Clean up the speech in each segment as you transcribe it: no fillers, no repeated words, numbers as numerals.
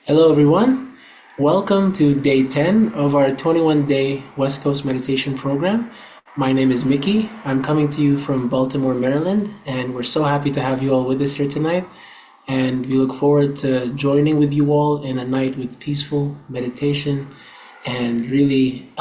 Hello everyone, welcome to day 10 of our 21-day West Coast meditation program. My name is Mikki. I'm coming to you from Baltimore, Maryland, and we're so happy to have you all with us here tonight. And we look forward to joining with you all in a night with peaceful meditation and really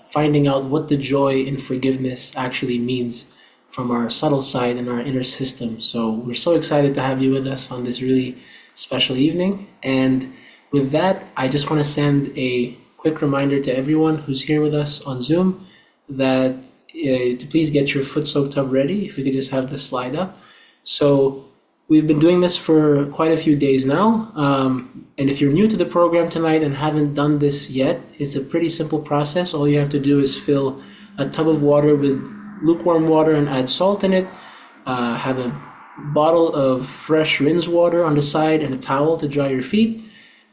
finding out what the joy in forgiveness actually means from our subtle side and our inner system. So we're so excited to have you with us on this really special evening. And with that, I just want to send a quick reminder to everyone who's here with us on Zoom that to please get your foot soak tub ready. If we could just have the slide up. So we've been doing this for quite a few days now. And if you're new to the program tonight and haven't done this yet, it's a pretty simple process. All you have to do is fill a tub of water with lukewarm water and add salt in it. Have a bottle of fresh rinse water on the side and a towel to dry your feet.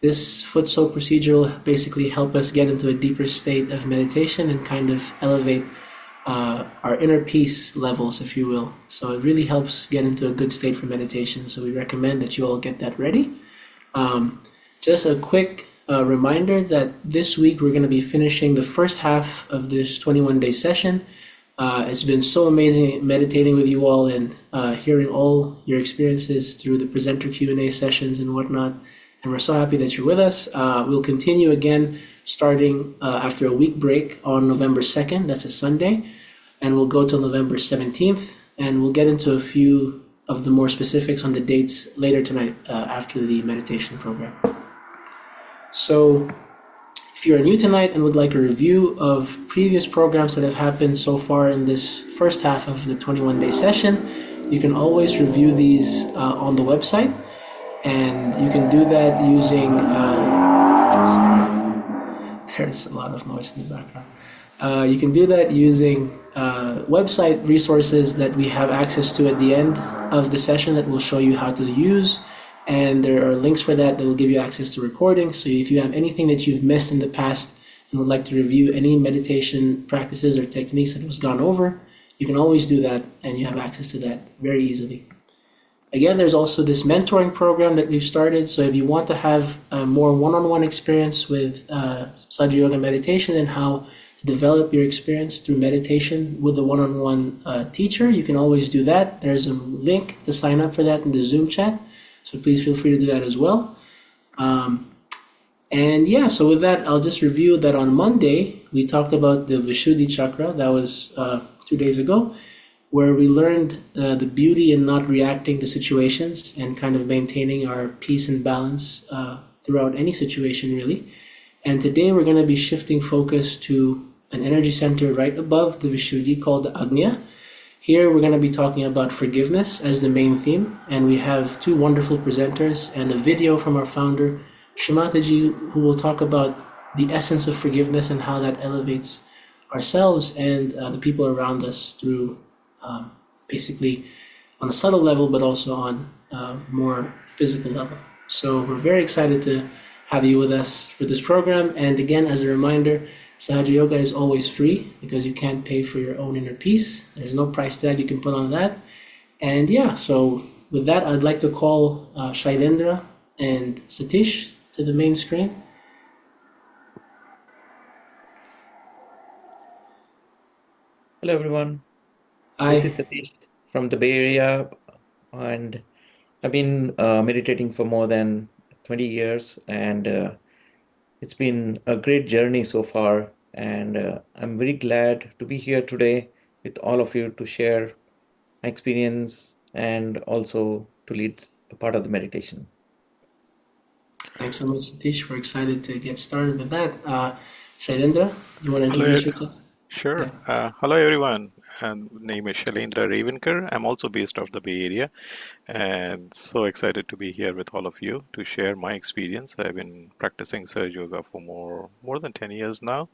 This foot soak procedure will basically help us get into a deeper state of meditation and kind of elevate our inner peace levels, if you will. So it really helps get into a good state for meditation. So we recommend that you all get that ready. Just a quick reminder that this week we're going to be finishing the first half of this 21-day session. It's been so amazing meditating with you all and hearing all your experiences through the presenter Q&A sessions and whatnot. And we're so happy that you're with us. We'll continue again starting after a week break on November 2nd. That's a Sunday. And we'll go till November 17th. And we'll get into a few of the more specifics on the dates later tonight after the meditation program. So if you are new tonight and would like a review of previous programs that have happened so far in this first half of the 21-day session, you can always review these on the website. And you can do that using, there's a lot of noise in the background. You can do that using website resources that we have access to at the end of the session that will show you how to use. And there are links for that will give you access to recordings. So if you have anything that you've missed in the past and would like to review any meditation practices or techniques that was gone over, you can always do that and you have access to that very easily. Again, there's also this mentoring program that we've started. So if you want to have a more one-on-one experience with Sahaja Yoga meditation and how to develop your experience through meditation with a one-on-one teacher, you can always do that. There's a link to sign up for that in the Zoom chat. So please feel free to do that as well. And yeah, so with that, I'll just review that on Monday, we talked about the Vishuddhi Chakra. That was 2 days ago, where we learned the beauty in not reacting to situations and kind of maintaining our peace and balance throughout any situation, really. And today we're going to be shifting focus to an energy center right above the Vishuddhi called the Agnya. Here we're going to be talking about forgiveness as the main theme, and we have two wonderful presenters and a video from our founder, Shri Mataji, who will talk about the essence of forgiveness and how that elevates ourselves and the people around us through basically on a subtle level, but also on a more physical level. So we're very excited to have you with us for this program. And again, as a reminder, Sahaja Yoga is always free because you can't pay for your own inner peace. There's no price tag you can put on that. And yeah, so with that, I'd like to call Shailendra and Satish to the main screen. Hello, everyone. Hi. This is Satish from the Bay Area, and I've been meditating for more than 20 years, and it's been a great journey so far. And I'm very glad to be here today with all of you to share my experience and also to lead a part of the meditation. Thanks so much, Satish. We're excited to get started with that. Shailendra, you want to Hello, introduce yourself? sure. Yeah. Hello, everyone. And name is Shailendra Ravenkar. I'm also based out of the Bay Area, and so excited to be here with all of you to share my experience. I've been practicing Sahaja Yoga for more than 10 years now,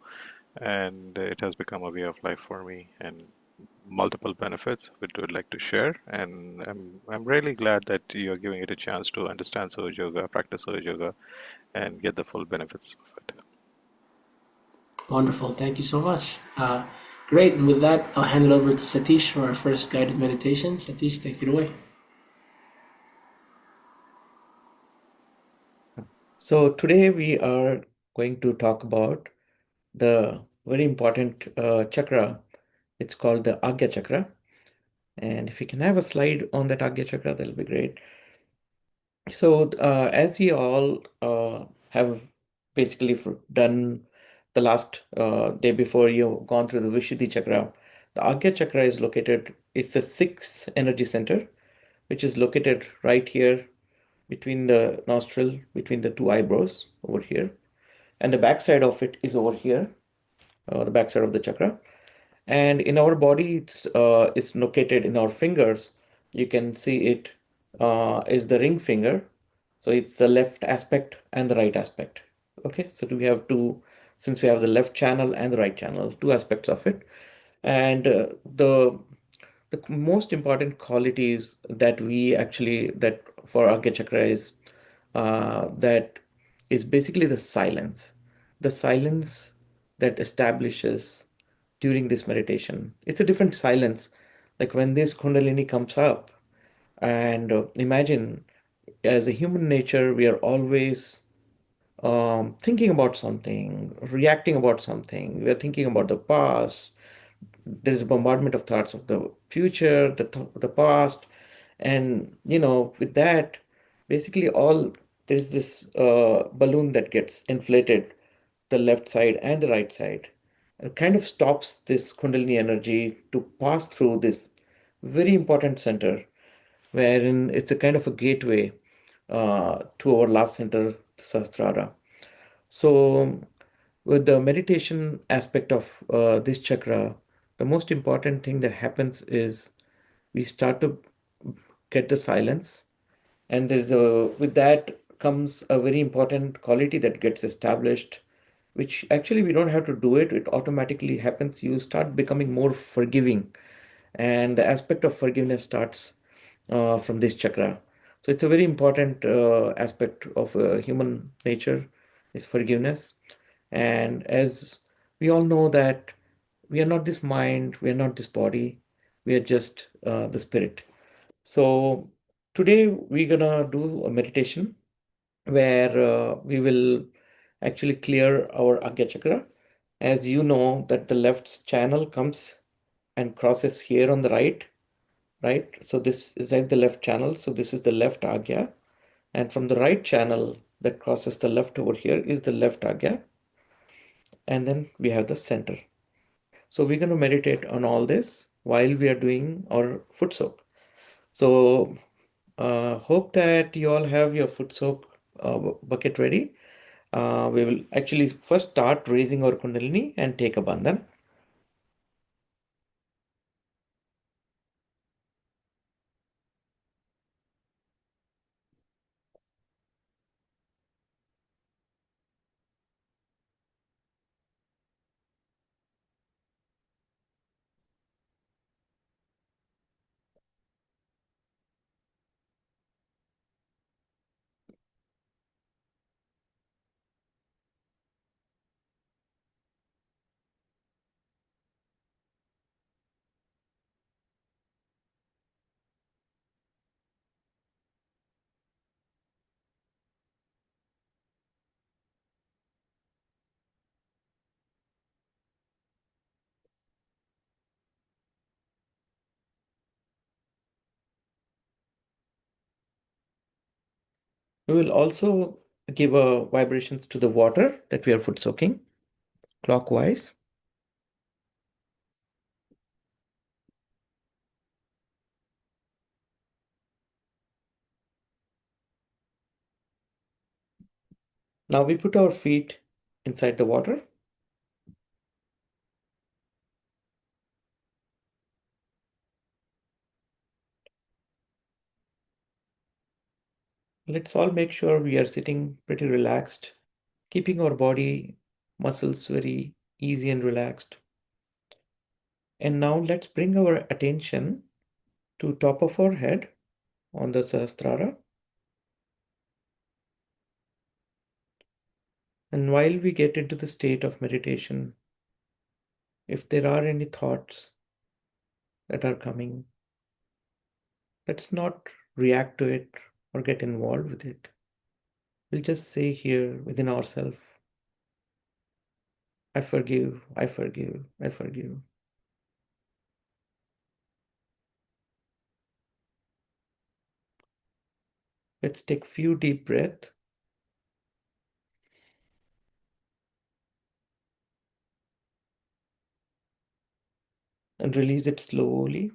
and it has become a way of life for me and multiple benefits which I would like to share. And I'm really glad that you're giving it a chance to understand Sahaja Yoga, practice Sahaja Yoga, and get the full benefits of it. Wonderful. Thank you so much. Great. And with that, I'll hand it over to Satish for our first guided meditation. Satish, take it away. So today we are going to talk about the very important chakra. It's called the Agnya Chakra. And if we can have a slide on that Agnya Chakra, that'll be great. So, as we all have basically done the last day before you've gone through the Vishuddhi Chakra, the Agnya Chakra is located, it's the sixth energy center, which is located right here between the nostril, between the two eyebrows over here. And the backside of it is over here, the backside of the chakra. And in our body, it's located in our fingers. You can see it is the ring finger. So it's the left aspect and the right aspect. Okay, so we have two, since we have the left channel and the right channel, two aspects of it. And the most important qualities that we actually, that for Agya Chakra is that is basically the silence that establishes during this meditation. It's a different silence. Like when this Kundalini comes up, and imagine as a human nature, we are always thinking about something, reacting about something. We are thinking about the past. There is a bombardment of thoughts of the future, the past, and with that, basically all there is this balloon that gets inflated, the left side and the right side, and kind of stops this Kundalini energy to pass through this very important center, wherein it's a kind of a gateway to our last center, the Sahasrara. So, with the meditation aspect of this chakra, the most important thing that happens is we start to get the silence, and there's a with that comes a very important quality that gets established, which actually we don't have to do it; it automatically happens. You start becoming more forgiving, and the aspect of forgiveness starts from this chakra. So it's a very important aspect of human nature is forgiveness. And as we all know that we are not this mind, we are not this body, we are just the spirit. So today we're gonna do a meditation where we will actually clear our Agya Chakra. As you know that the left channel comes and crosses here on the right? So this is like the left channel. So this is the left Agya. And from the right channel that crosses the left over here is the left Agya. And then we have the center. So we're going to meditate on all this while we are doing our foot soak. So hope that you all have your foot soak bucket ready. We will actually first start raising our Kundalini and take a bandhan. We will also give vibrations to the water that we are foot soaking clockwise. Now we put our feet inside the water. Let's all make sure we are sitting pretty relaxed, keeping our body muscles very easy and relaxed. And now let's bring our attention to top of our head on the Sahasrara. And while we get into the state of meditation, if there are any thoughts that are coming, let's not react to it or get involved with it. We'll just say here within ourselves, I forgive, I forgive, I forgive. Let's take few deep breaths and release it slowly.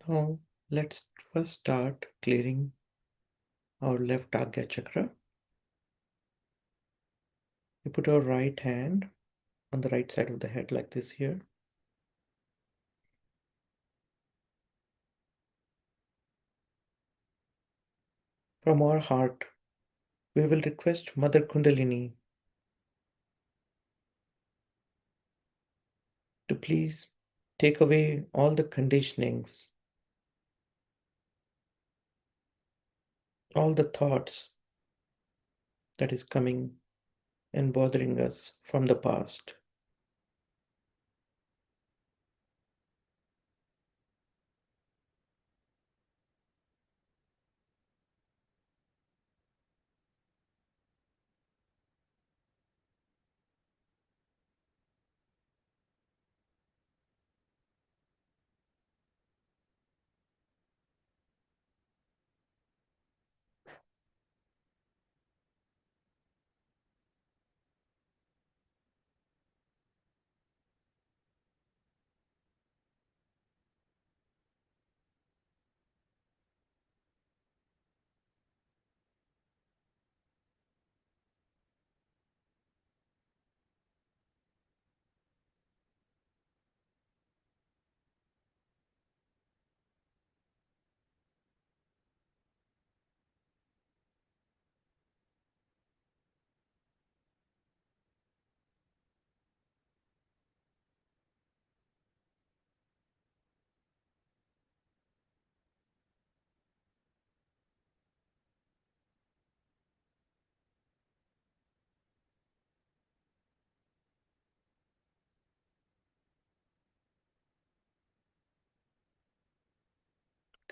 Now, let's first start clearing our left Agnya Chakra. We put our right hand on the right side of the head like this here. From our heart, we will request Mother Kundalini to please take away all the conditionings, all the thoughts that is coming and bothering us from the past.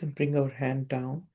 Then bring our hand down.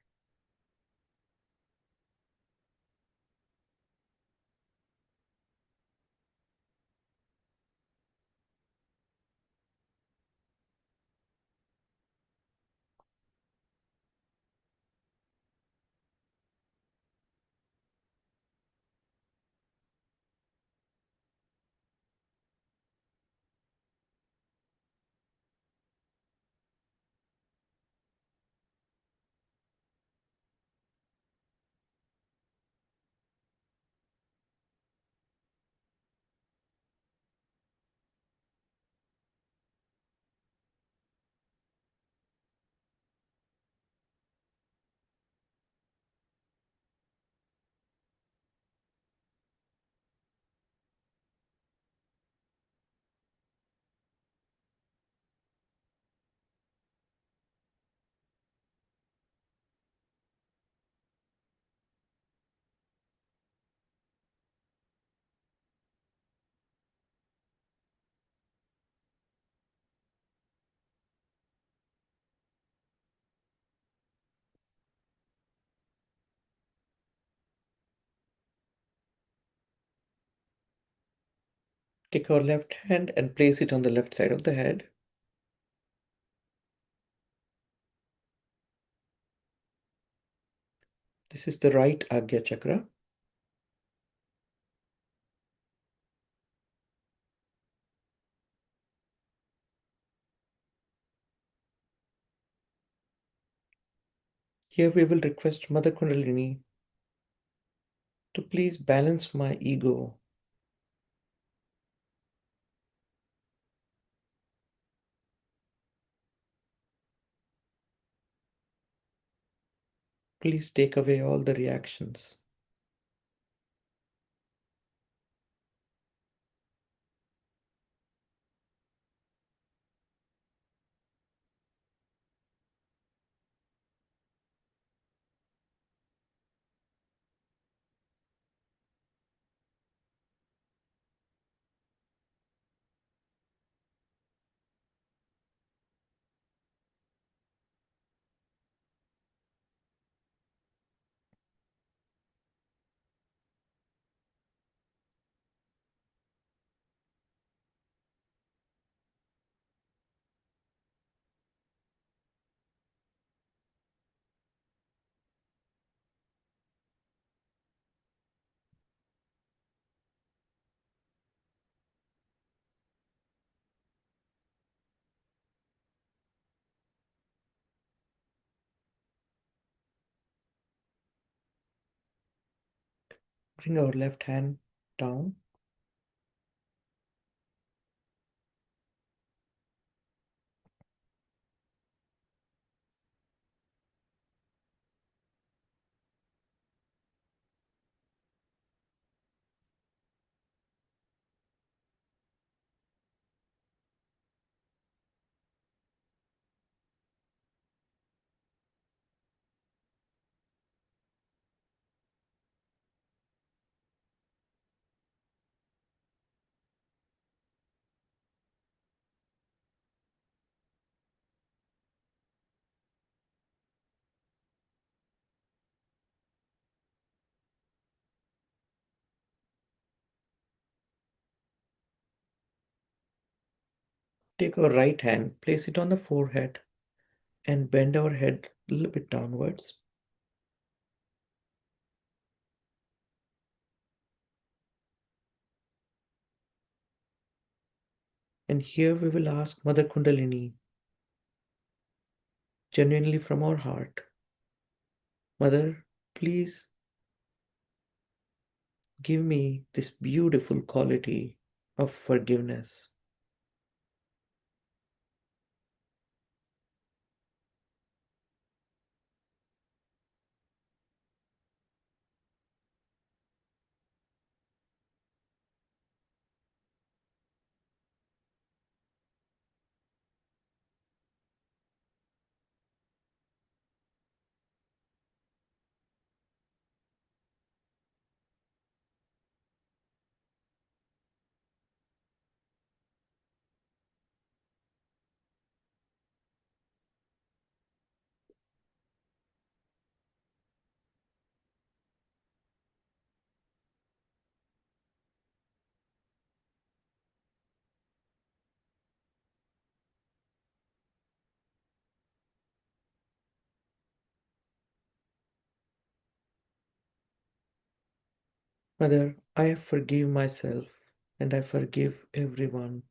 Take our left hand and place it on the left side of the head. This is the right Agnya Chakra. Here we will request Mother Kundalini to please balance my ego. Please take away all the reactions. Bring our left hand down. Take our right hand, place it on the forehead, and bend our head a little bit downwards. And here we will ask Mother Kundalini, genuinely from our heart, Mother, please give me this beautiful quality of forgiveness. Mother, I forgive myself and I forgive everyone.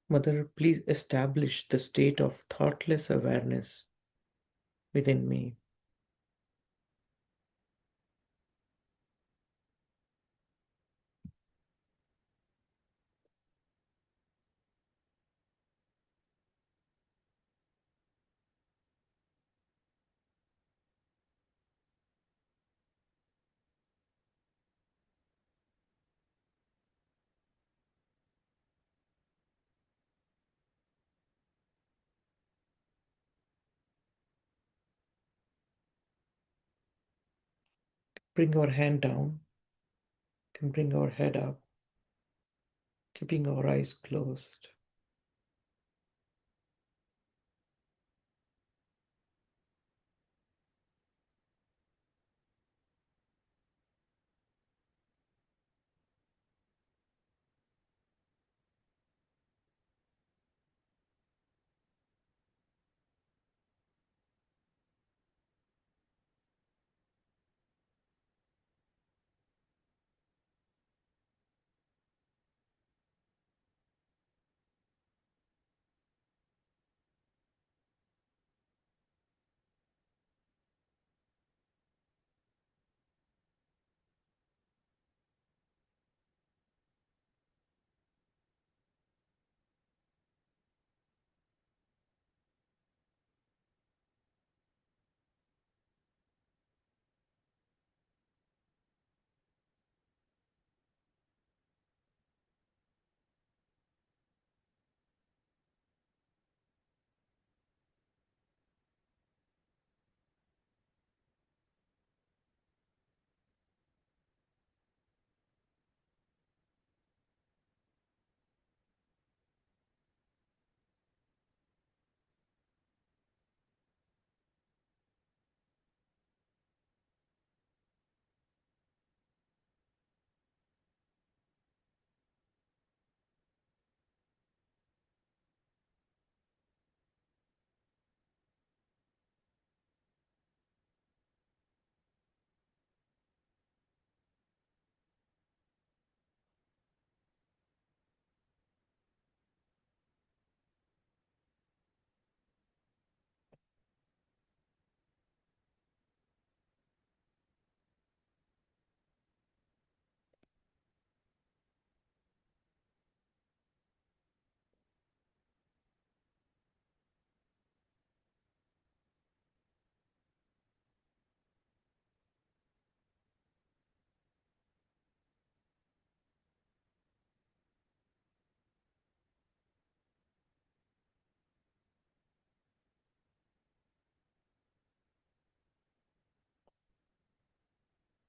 Mother, please establish the state of thoughtless awareness within me. Bring our hand down and bring our head up, keeping our eyes closed.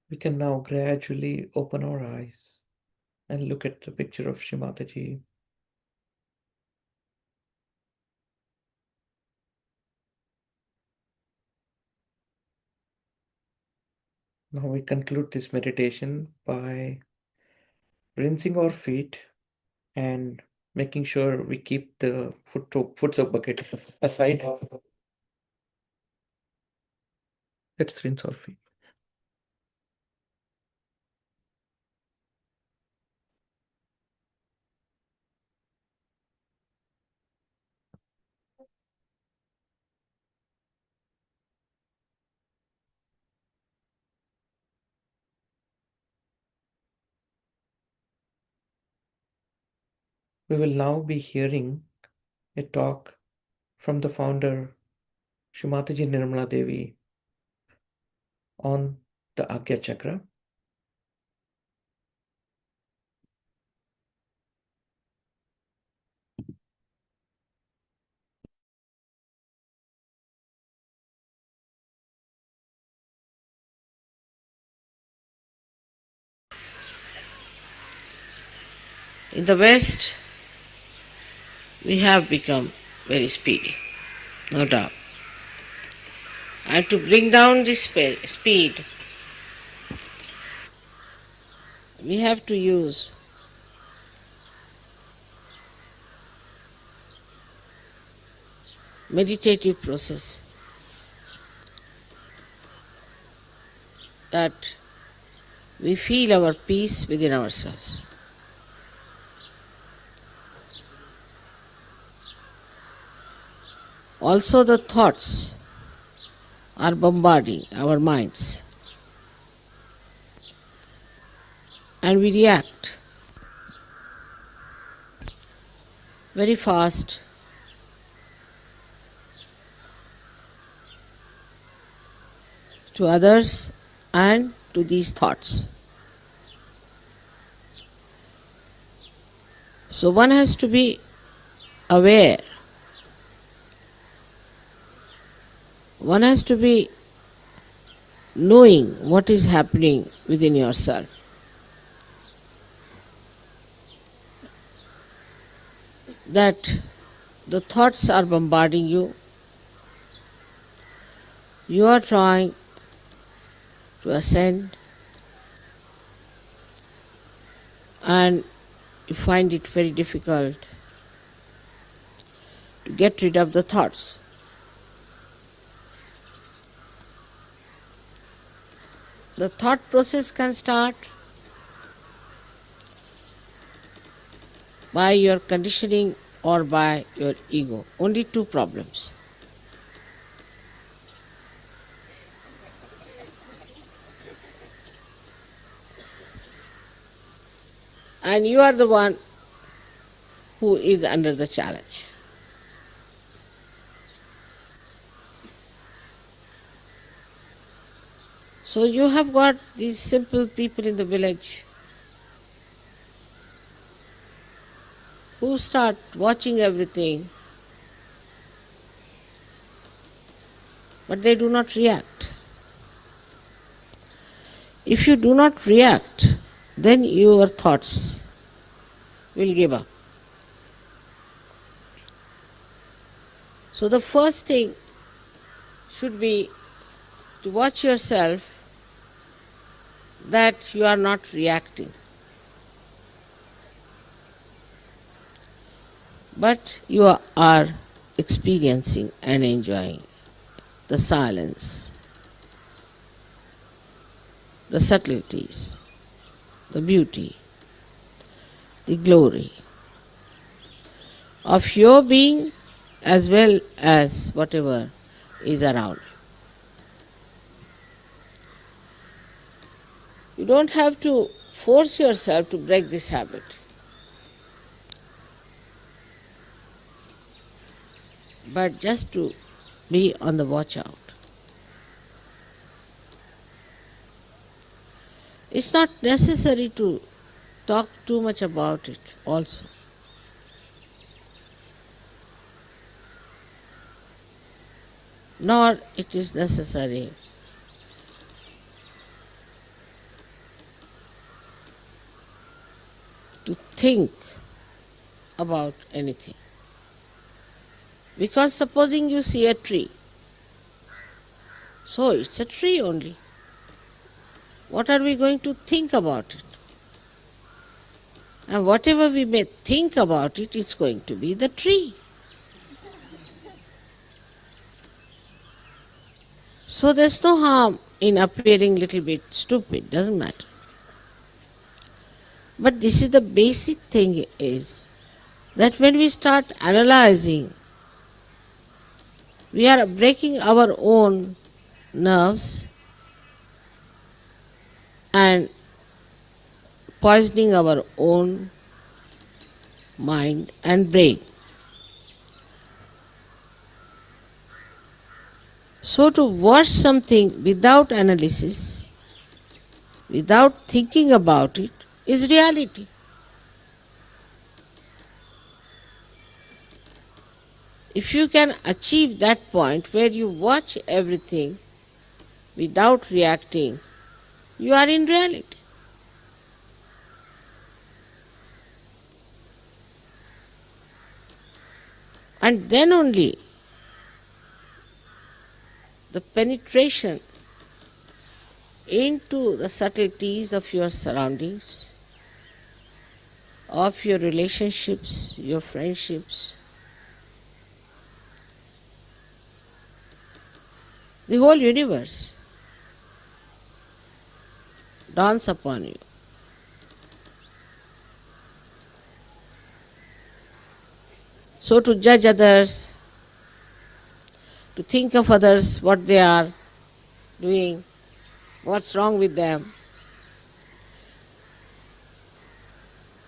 We can now gradually open our eyes and look at the picture of Shri Mataji. Now we conclude this meditation by rinsing our feet and making sure we keep the foot soap bucket aside. Let's rinse our feet. We will now be hearing a talk from the founder, Shri Mataji Nirmala Devi, on the Agnya Chakra. In the West, we have become very speedy, no doubt. And to bring down this speed, we have to use meditative process that we feel our peace within ourselves. Also, the thoughts are bombarding our minds, and we react very fast to others and to these thoughts. So one has to be aware. One has to be knowing what is happening within yourself. That the thoughts are bombarding you. You are trying to ascend and you find it very difficult to get rid of the thoughts. The thought process can start by your conditioning or by your ego. Only two problems. And you are the one who is under the challenge. So you have got these simple people in the village who start watching everything, but they do not react. If you do not react, then your thoughts will give up. So the first thing should be to watch yourself that you are not reacting, but you are experiencing and enjoying the silence, the subtleties, the beauty, the glory of your being as well as whatever is around. You don't have to force yourself to break this habit. But just to be on the watch out. It's not necessary to talk too much about it also. Nor it is necessary to think about anything. Because supposing you see a tree, so it's a tree only. What are we going to think about it? And whatever we may think about it, it's going to be the tree. So there's no harm in appearing little bit stupid, doesn't matter. But this is the basic thing is that when we start analyzing, we are breaking our own nerves and poisoning our own mind and brain. So to watch something without analysis, without thinking about it, is reality. If you can achieve that point where you watch everything without reacting, you are in reality. And then only the penetration into the subtleties of your surroundings, of your relationships, your friendships, the whole universe dawns upon you. So to judge others, to think of others, what they are doing, what's wrong with them,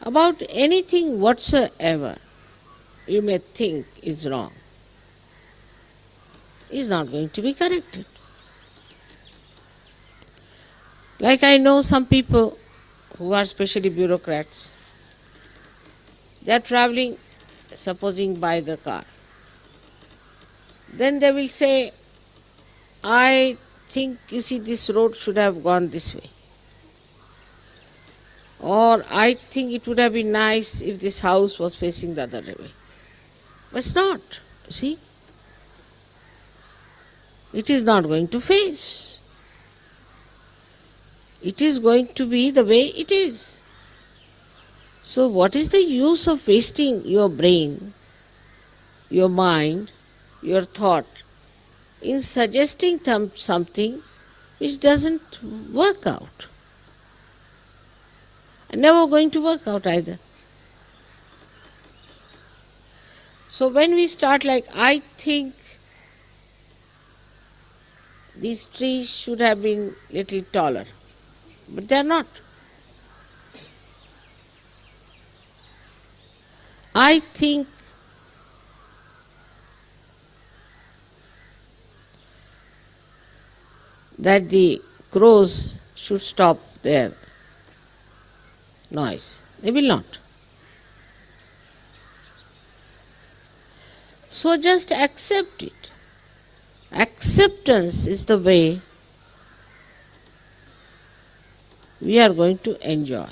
about anything whatsoever you may think is wrong, is not going to be corrected. Like I know some people who are especially bureaucrats, they are traveling, supposing by the car. Then they will say, I think, you see, this road should have gone this way. Or I think it would have been nice if this house was facing the other way. But it's not, see. It is not going to face. It is going to be the way it is. So what is the use of wasting your brain, your mind, your thought in suggesting something which doesn't work out? And never going to work out either. So when we start like, I think these trees should have been little taller, but they are not. I think that the crows should stop their noise. They will not. So just accept it. Acceptance is the way we are going to enjoy.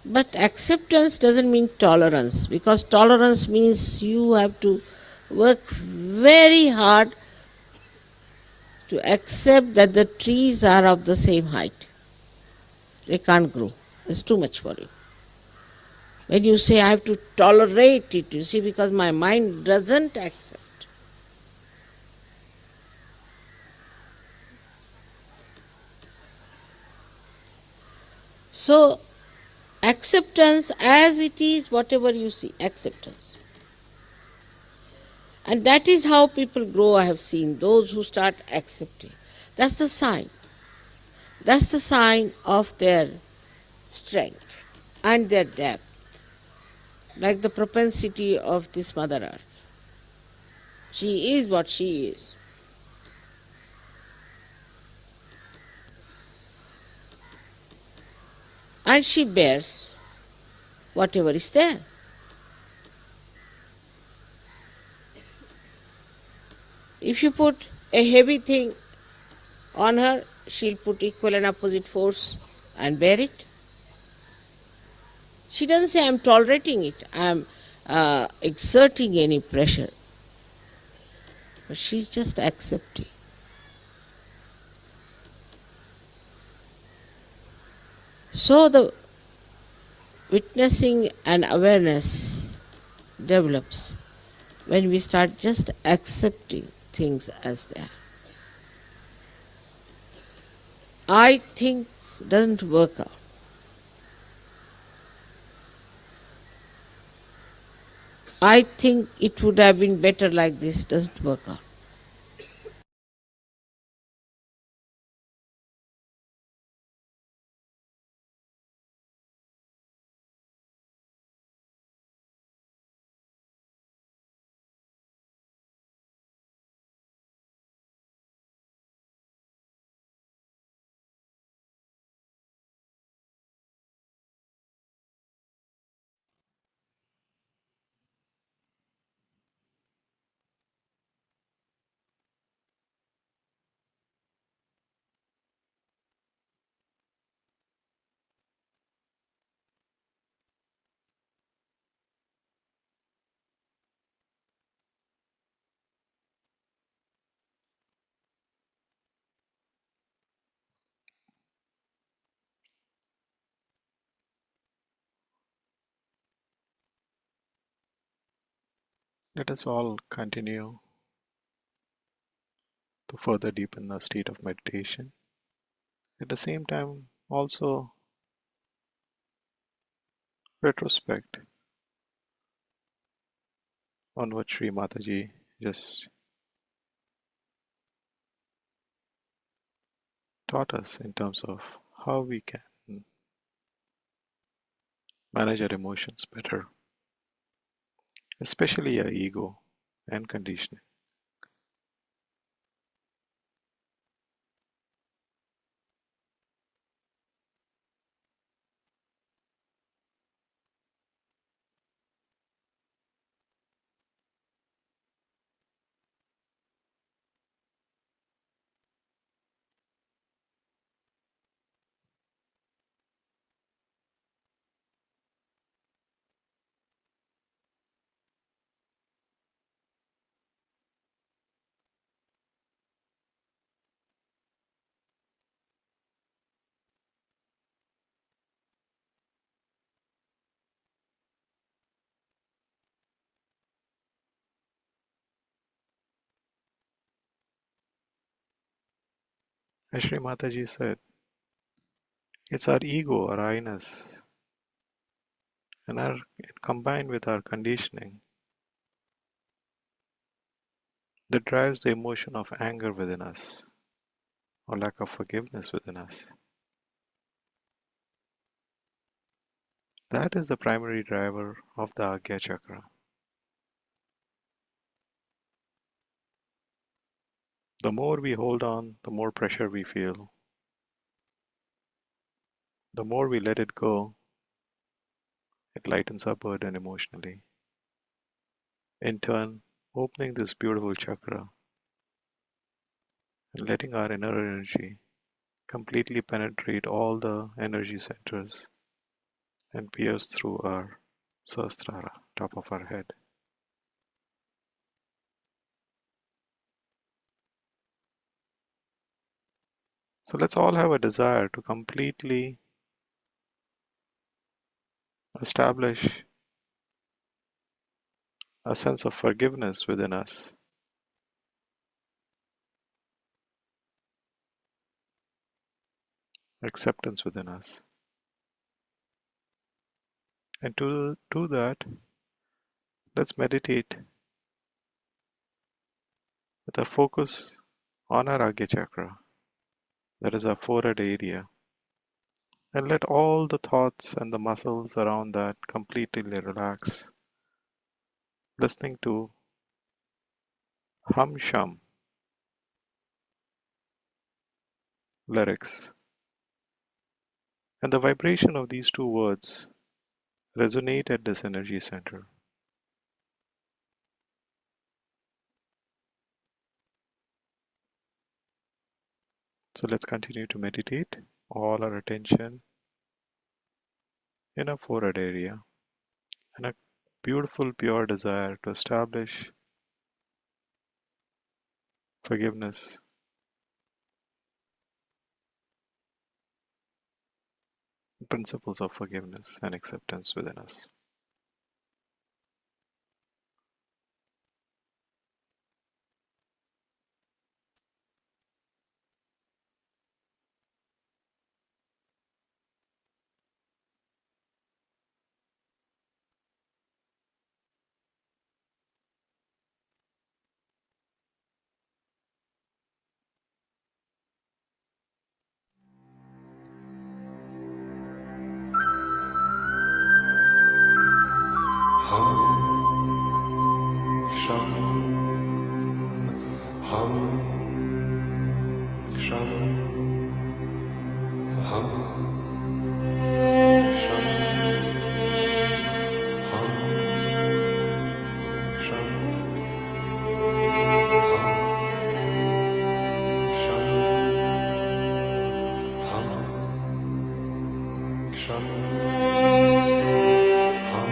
But acceptance doesn't mean tolerance, because tolerance means you have to work very hard to accept that the trees are of the same height. They can't grow. It's too much for you. When you say I have to tolerate it, you see, because my mind doesn't accept. So, acceptance as it is, whatever you see, acceptance. And that is how people grow, I have seen, those who start accepting. That's the sign. That's the sign of their strength and their depth, like the propensity of this Mother Earth. She is what she is. And she bears whatever is there. If you put a heavy thing on her, she'll put equal and opposite force and bear it. She doesn't say I'm tolerating it, I'm exerting any pressure, but she's just accepting. So the witnessing and awareness develops when we start just accepting things as they are. I think doesn't work out. I think it would have been better like this, doesn't work out. Let us all continue to further deepen the state of meditation. At the same time, also retrospect on what Shri Mataji just taught us in terms of how we can manage our emotions better, especially our ego and conditioning. As Shri Mataji said, it's our ego, our I-ness, and our combined with our conditioning that drives the emotion of anger within us or lack of forgiveness within us. That is the primary driver of the Agnya Chakra. The more we hold on, the more pressure we feel. The more we let it go, it lightens our burden emotionally. In turn, opening this beautiful chakra and letting our inner energy completely penetrate all the energy centers and pierce through our sahasrara, top of our head. So let's all have a desire to completely establish a sense of forgiveness within us, acceptance within us. And to do that, let's meditate with a focus on our Agnya Chakra, that is our forehead area, and let all the thoughts and the muscles around that completely relax, listening to Hum Sham lyrics. And the vibration of these two words resonate at this energy center. So let's continue to meditate all our attention in our forehead area, and a beautiful, pure desire to establish forgiveness, principles of forgiveness and acceptance within us. Hum Ksham Hum Ksham Hum Ksham Hum Ksham Hum Ksham Hum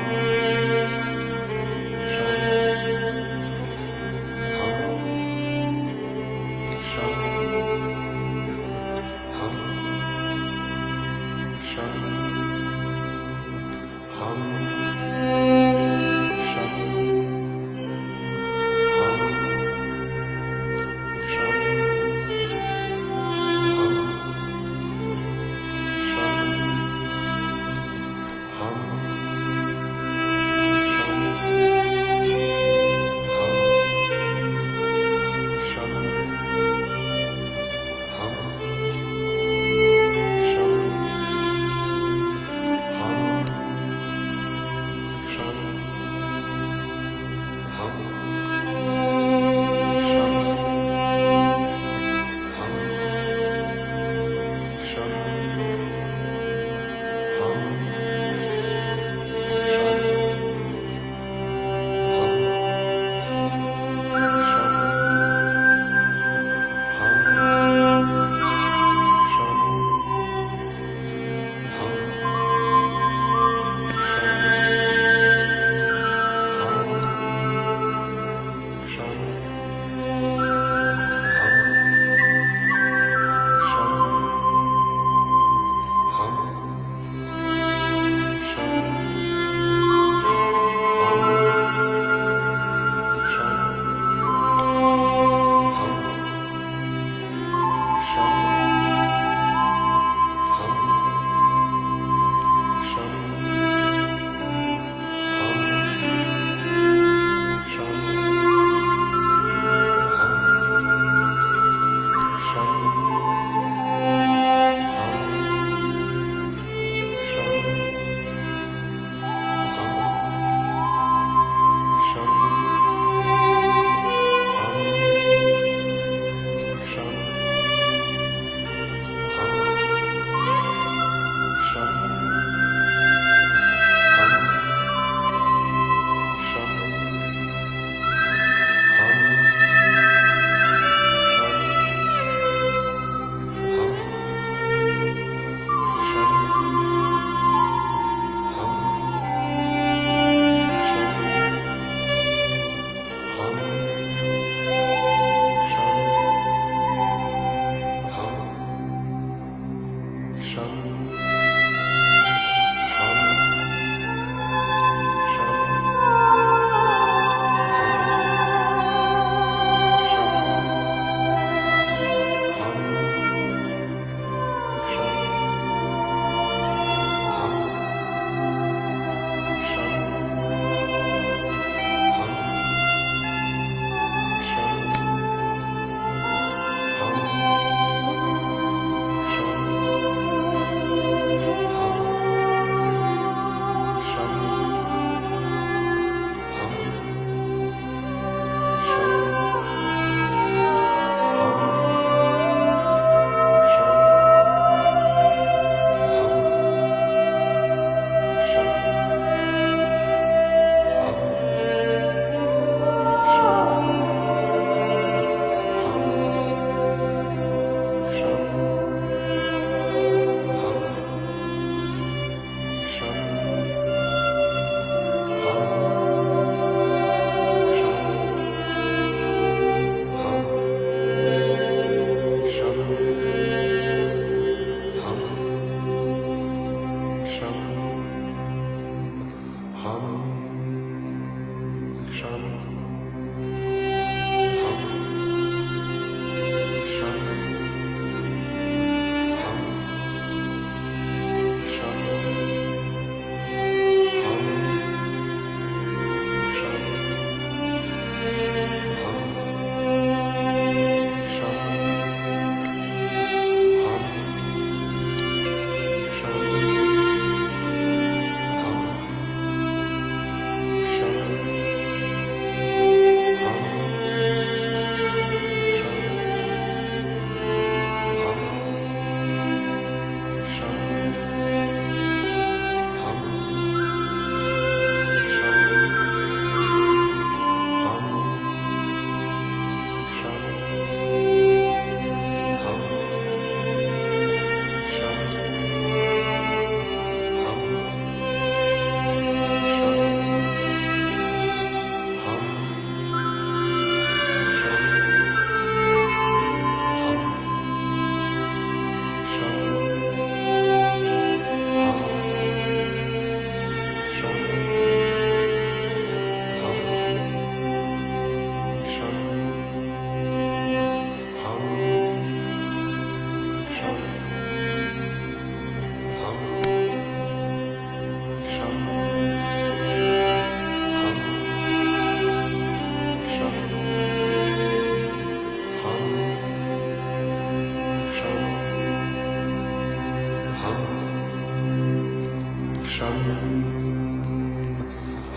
Ksham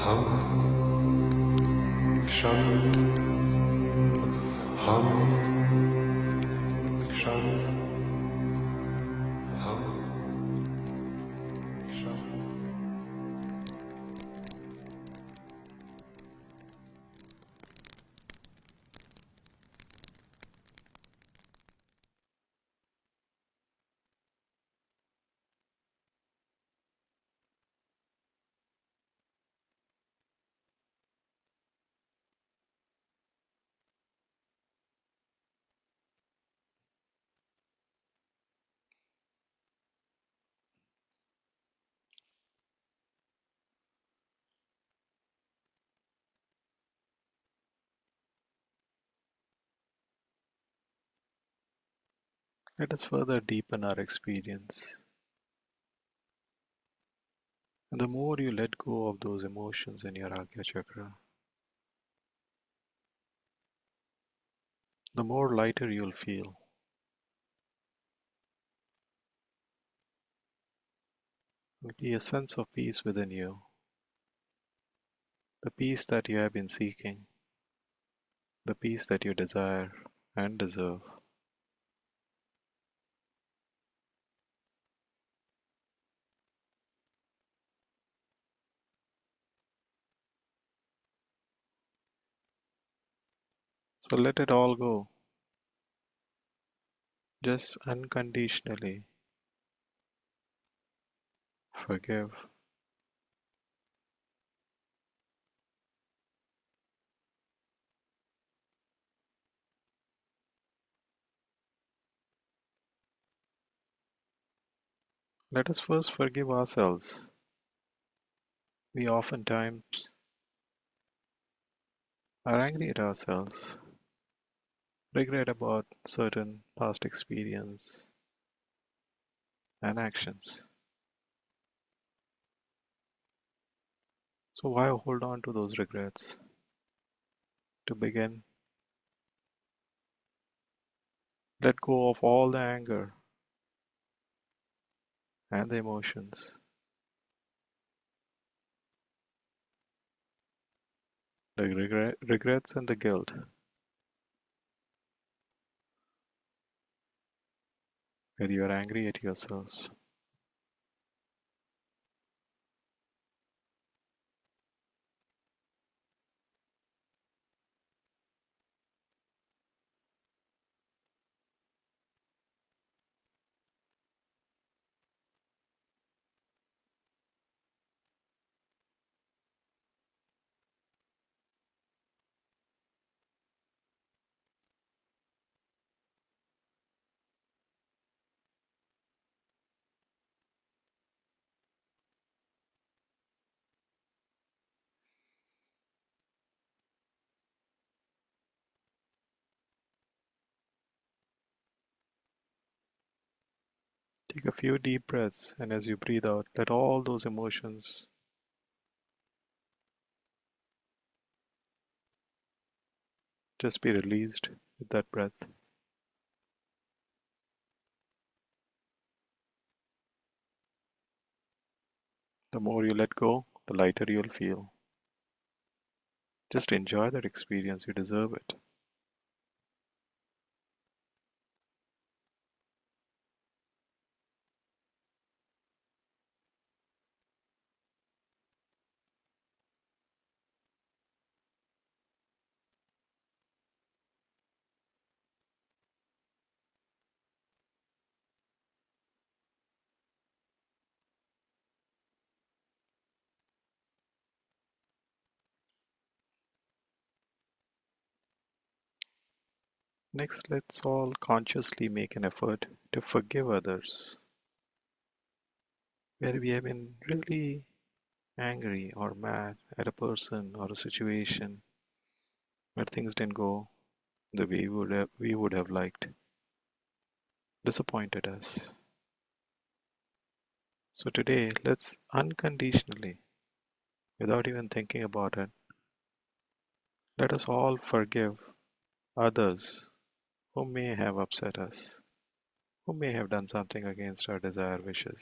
Hum Ksham Hum Ksham Hum Ksham. Let us further deepen our experience. And the more you let go of those emotions in your Agnya Chakra, the more lighter you'll feel. There'll be a sense of peace within you, the peace that you have been seeking, the peace that you desire and deserve. So let it all go, just unconditionally forgive. Let us first forgive ourselves. We oftentimes are angry at ourselves, regret about certain past experience and actions. So why hold on to those regrets? To begin, let go of all the anger and the emotions, the regrets and the guilt where you are angry at yourselves. Take a few deep breaths, and as you breathe out, let all those emotions just be released with that breath. The more you let go, the lighter you'll feel. Just enjoy that experience, you deserve it. Next, let's all consciously make an effort to forgive others where we have been really angry or mad at a person or a situation where things didn't go the way we would have liked, disappointed us. So today, let's unconditionally, without even thinking about it, let us all forgive others who may have upset us, who may have done something against our desired wishes.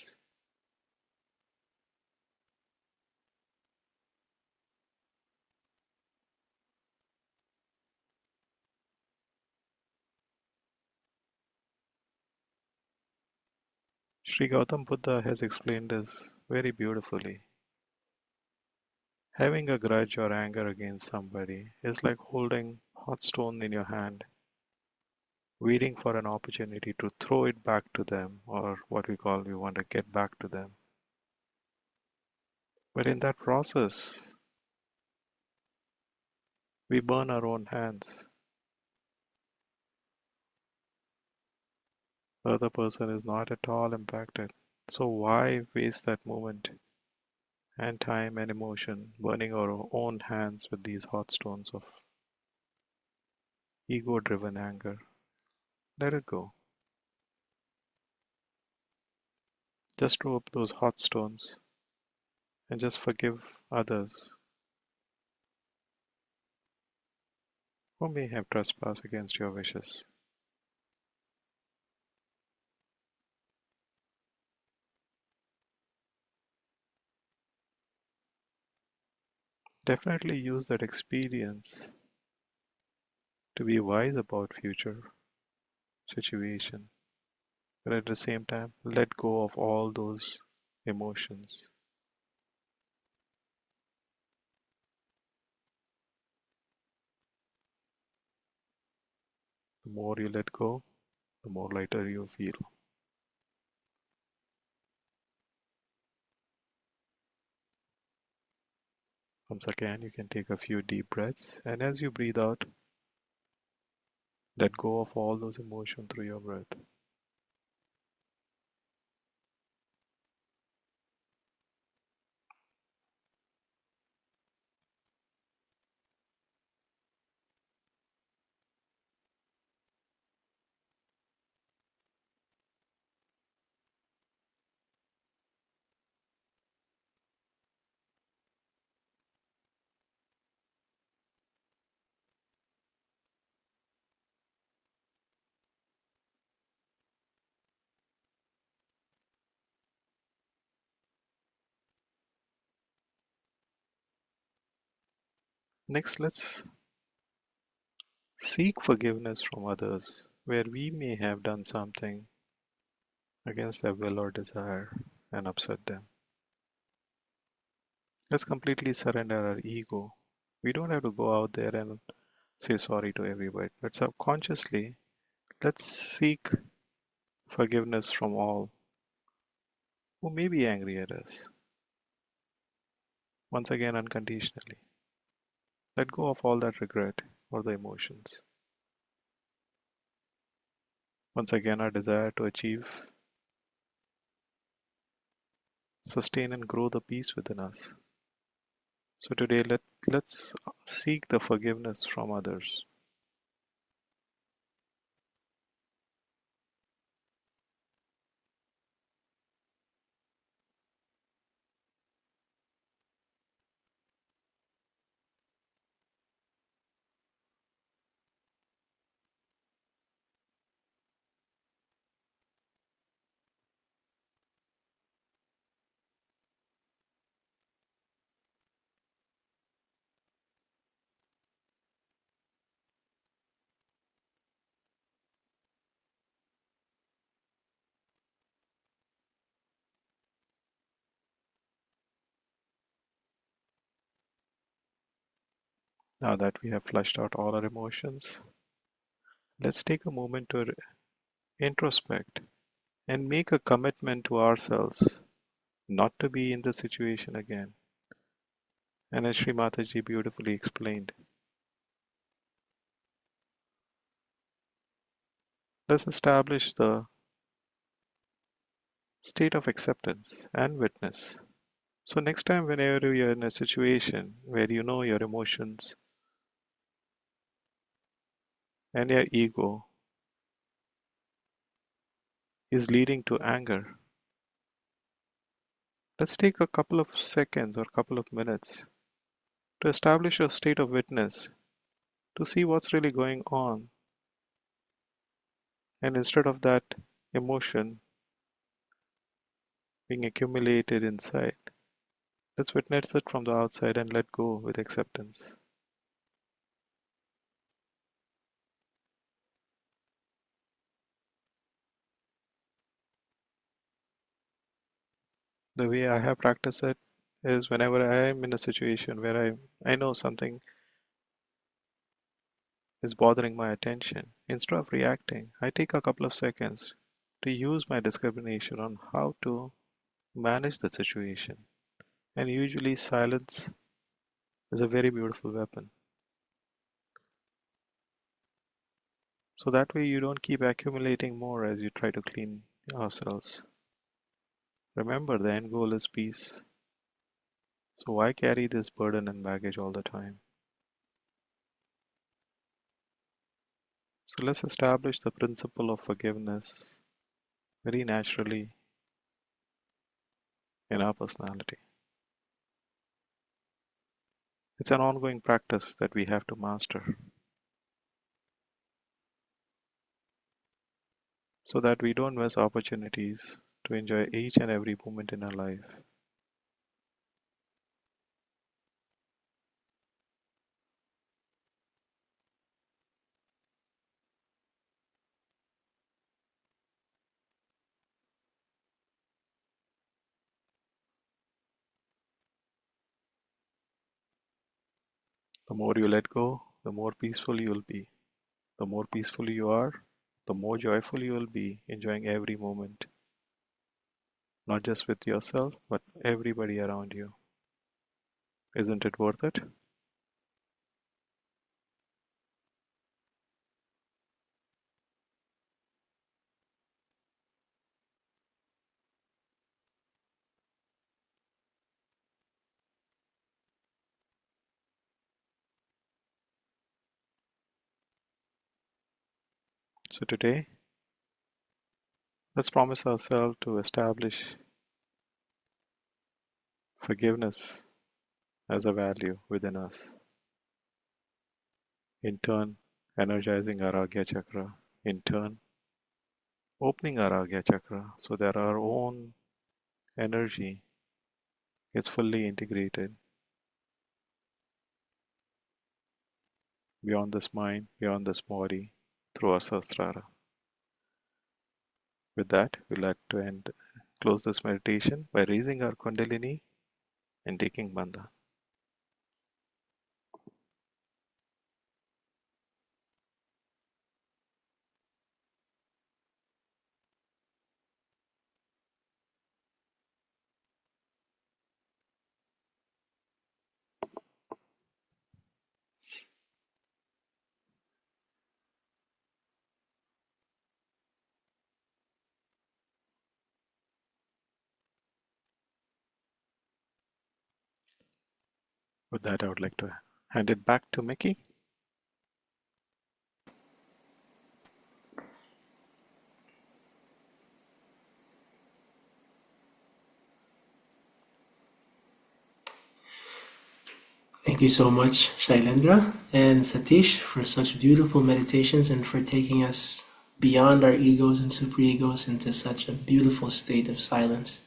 Sri Gautam Buddha has explained this very beautifully. Having a grudge or anger against somebody is like holding hot stone in your hand, waiting for an opportunity to throw it back to them, or what we call we want to get back to them. But in that process, we burn our own hands. The other person is not at all impacted. So why waste that moment and time and emotion burning our own hands with these hot stones of ego-driven anger? Let it go. Just throw up those hot stones and just forgive others who may have trespassed against your wishes. Definitely use that experience to be wise about future situation, but at the same time, let go of all those emotions. The more you let go, the more lighter you feel. Once again, you can take a few deep breaths, and as you breathe out, let go of all those emotions through your breath. Next, let's seek forgiveness from others where we may have done something against their will or desire and upset them. Let's completely surrender our ego. We don't have to go out there and say sorry to everybody, but subconsciously, let's seek forgiveness from all who may be angry at us. Once again, unconditionally. Let go of all that regret or the emotions. Once again, our desire to achieve, sustain, and grow the peace within us. So today, let's seek the forgiveness from others. Now that we have flushed out all our emotions, let's take a moment to introspect and make a commitment to ourselves not to be in the situation again. And as Shri Mataji beautifully explained, let's establish the state of acceptance and witness. So next time whenever you're in a situation where you know your emotions and your ego is leading to anger, let's take a couple of seconds or couple of minutes to establish a state of witness to see what's really going on. And instead of that emotion being accumulated inside, let's witness it from the outside and let go with acceptance. The way I have practiced it is whenever I am in a situation where I know something is bothering my attention, instead of reacting, I take a couple of seconds to use my discrimination on how to manage the situation. And usually silence is a very beautiful weapon. So that way you don't keep accumulating more as you try to clean ourselves. Remember, the end goal is peace. So why carry this burden and baggage all the time? So let's establish the principle of forgiveness very naturally in our personality. It's an ongoing practice that we have to master so that we don't miss opportunities to enjoy each and every moment in our life. The more you let go, the more peaceful you will be. The more peaceful you are, the more joyful you will be, enjoying every moment, not just with yourself, but everybody around you. Isn't it worth it? So today, let's promise ourselves to establish forgiveness as a value within us. In turn, energizing our Agnya Chakra. In turn, opening our Agnya Chakra so that our own energy gets fully integrated beyond this mind, beyond this body, through our Sahasrara. With that, we'd like to close this meditation by raising our Kundalini and taking Bandha. With that, I would like to hand it back to Mikki. Thank you so much, Shailendra and Satish, for such beautiful meditations and for taking us beyond our egos and superegos into such a beautiful state of silence.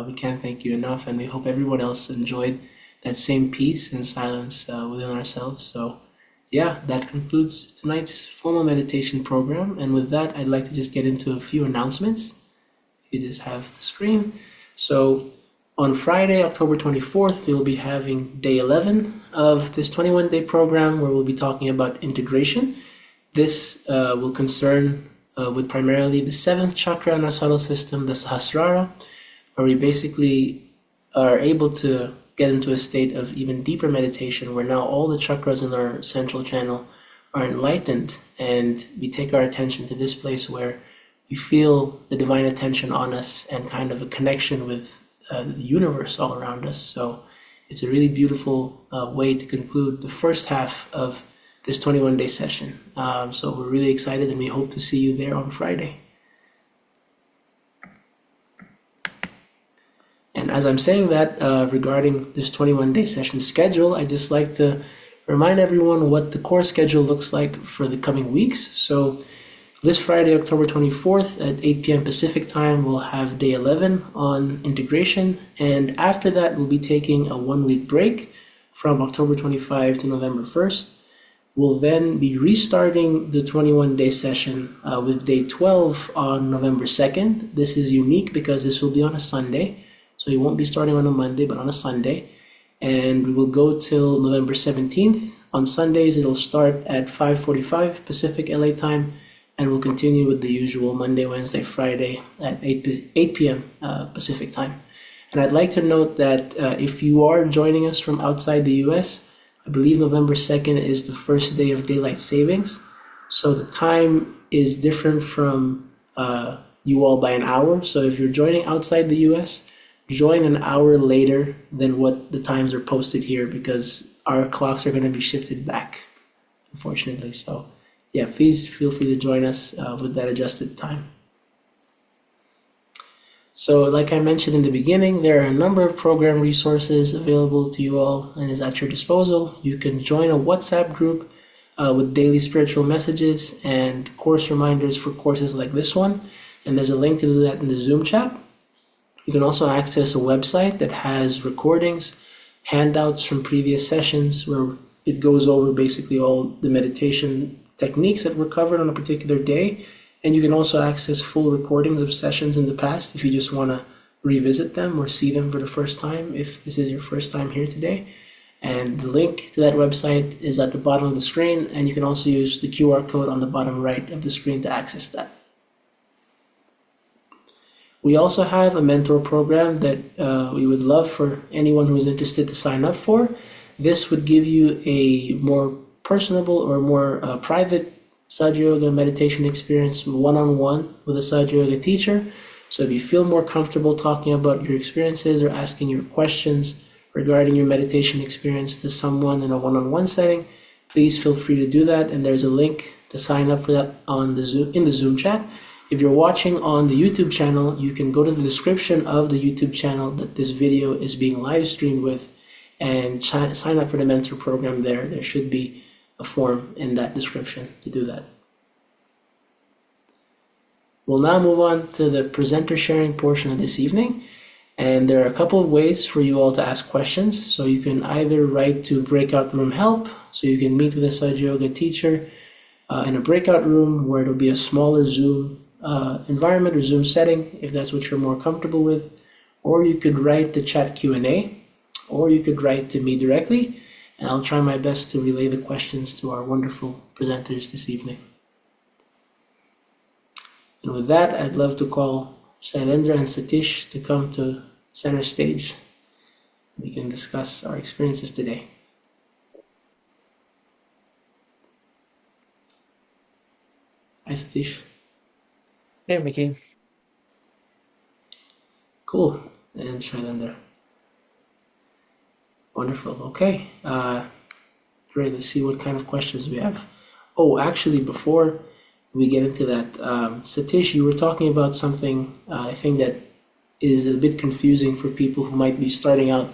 We can't thank you enough, and we hope everyone else enjoyed that same peace and silence within ourselves. So, yeah, that concludes tonight's formal meditation program. And with that, I'd like to just get into a few announcements. You just have the screen. So, on Friday, October 24th, we'll be having day 11 of this 21-day program where we'll be talking about integration. This will concern with primarily the 7th chakra in our subtle system, the Sahasrara, where we basically are able to get into a state of even deeper meditation where now all the chakras in our central channel are enlightened, and we take our attention to this place where we feel the divine attention on us and kind of a connection with the universe all around us. So it's a really beautiful way to conclude the first half of this 21-day session. So we're really excited, and we hope to see you there on Friday. And as I'm saying that, regarding this 21-day session schedule, I'd just like to remind everyone what the core schedule looks like for the coming weeks. So this Friday, October 24th at 8 p.m. Pacific time, we'll have day 11 on integration. And after that, we'll be taking a 1-week break from October 25 to November 1st. We'll then be restarting the 21-day session with day 12 on November 2nd. This is unique because this will be on a Sunday. So we won't be starting on a Monday, but on a Sunday. And we will go till November 17th. On Sundays, it'll start at 5:45 Pacific LA time, and we'll continue with the usual Monday, Wednesday, Friday at 8 p.m. Pacific time. And I'd like to note that if you are joining us from outside the US, I believe November 2nd is the first day of daylight savings. So the time is different from you all by an hour. So if you're joining outside the US, join an hour later than what the times are posted here, because our clocks are going to be shifted back, unfortunately. So yeah, please feel free to join us with that adjusted time. So like I mentioned in the beginning, there are a number of program resources available to you all and is at your disposal. You can join a WhatsApp group with daily spiritual messages and course reminders for courses like this one. And there's a link to do that in the Zoom chat. You can also access a website that has recordings, handouts from previous sessions where it goes over basically all the meditation techniques that were covered on a particular day. And you can also access full recordings of sessions in the past if you just want to revisit them or see them for the first time, if this is your first time here today. And the link to that website is at the bottom of the screen, and you can also use the QR code on the bottom right of the screen to access that. We also have a mentor program that we would love for anyone who is interested to sign up for. This would give you a more personable or more private Sahaja Yoga meditation experience one-on-one with a Sahaja Yoga teacher. So if you feel more comfortable talking about your experiences or asking your questions regarding your meditation experience to someone in a one-on-one setting, please feel free to do that. And there's a link to sign up for that on the Zoom chat. If you're watching on the YouTube channel, you can go to the description of the YouTube channel that this video is being live streamed with and sign up for the mentor program there. There should be a form in that description to do that. We'll now move on to the presenter sharing portion of this evening. And there are a couple of ways for you all to ask questions. So you can either write to breakout room help, so you can meet with a Sahaja Yoga teacher in a breakout room where it'll be a smaller Zoom environment or Zoom setting, if that's what you're more comfortable with. Or you could write the chat Q&A, or you could write to me directly, and I'll try my best to relay the questions to our wonderful presenters this evening. And with that, I'd love to call Shailendra and Satish to come to center stage. We can discuss our experiences today. Hi, Satish. Hey, Mikki. Cool. And Shailendra. Wonderful. Okay. Great. Let's see what kind of questions we have. Oh, actually, before we get into that, Satish, you were talking about something I think that is a bit confusing for people who might be starting out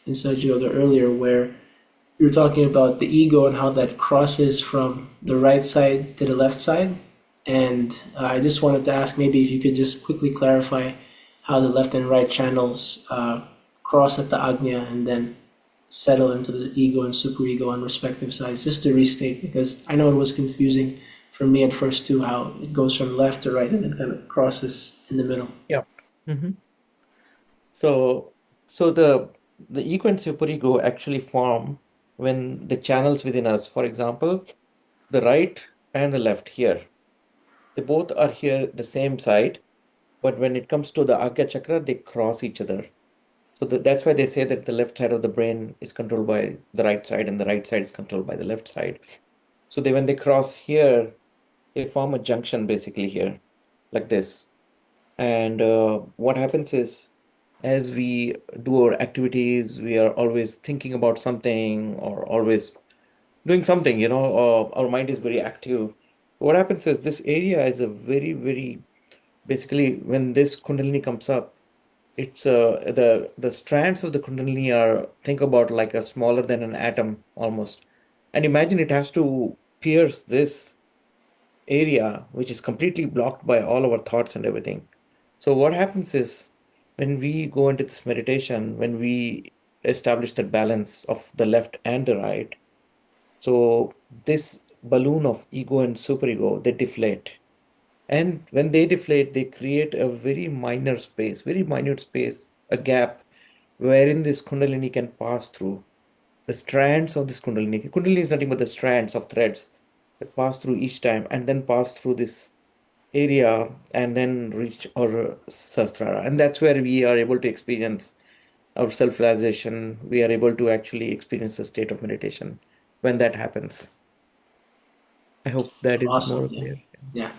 in Sahaja Yoga earlier, where you're talking about the ego and how that crosses from the right side to the left side. And I just wanted to ask maybe if you could just quickly clarify how the left and right channels cross at the Agnya and then settle into the ego and superego on respective sides, just to restate, because I know it was confusing for me at first too, how it goes from left to right and then kind of crosses in the middle. Yeah. Mm-hmm. So the ego and superego actually form when the channels within us, for example, the right and the left here, they both are here the same side, but when it comes to the Agnya Chakra, they cross each other. So that's why they say that the left side of the brain is controlled by the right side and the right side is controlled by the left side. So when they cross here, they form a junction basically here, like this. And what happens is, as we do our activities, we are always thinking about something or always doing something, our mind is very active. What happens is this area is a very, very, basically when this Kundalini comes up, it's the strands of the Kundalini are, think about like a smaller than an atom almost. And imagine it has to pierce this area, which is completely blocked by all our thoughts and everything. So what happens is when we go into this meditation, when we establish the balance of the left and the right, so this balloon of ego and superego, they deflate. And when they deflate, they create a very minor space, very minute space a gap wherein this Kundalini can pass through. The strands of this Kundalini. Kundalini is nothing but the strands of threads that pass through each time and then pass through this area and then reach our Sahasrara. And that's where we are able to experience our self-realization. We are able to actually experience a state of meditation when that happens. I hope that is Awesome. more Yeah. clear. Yeah.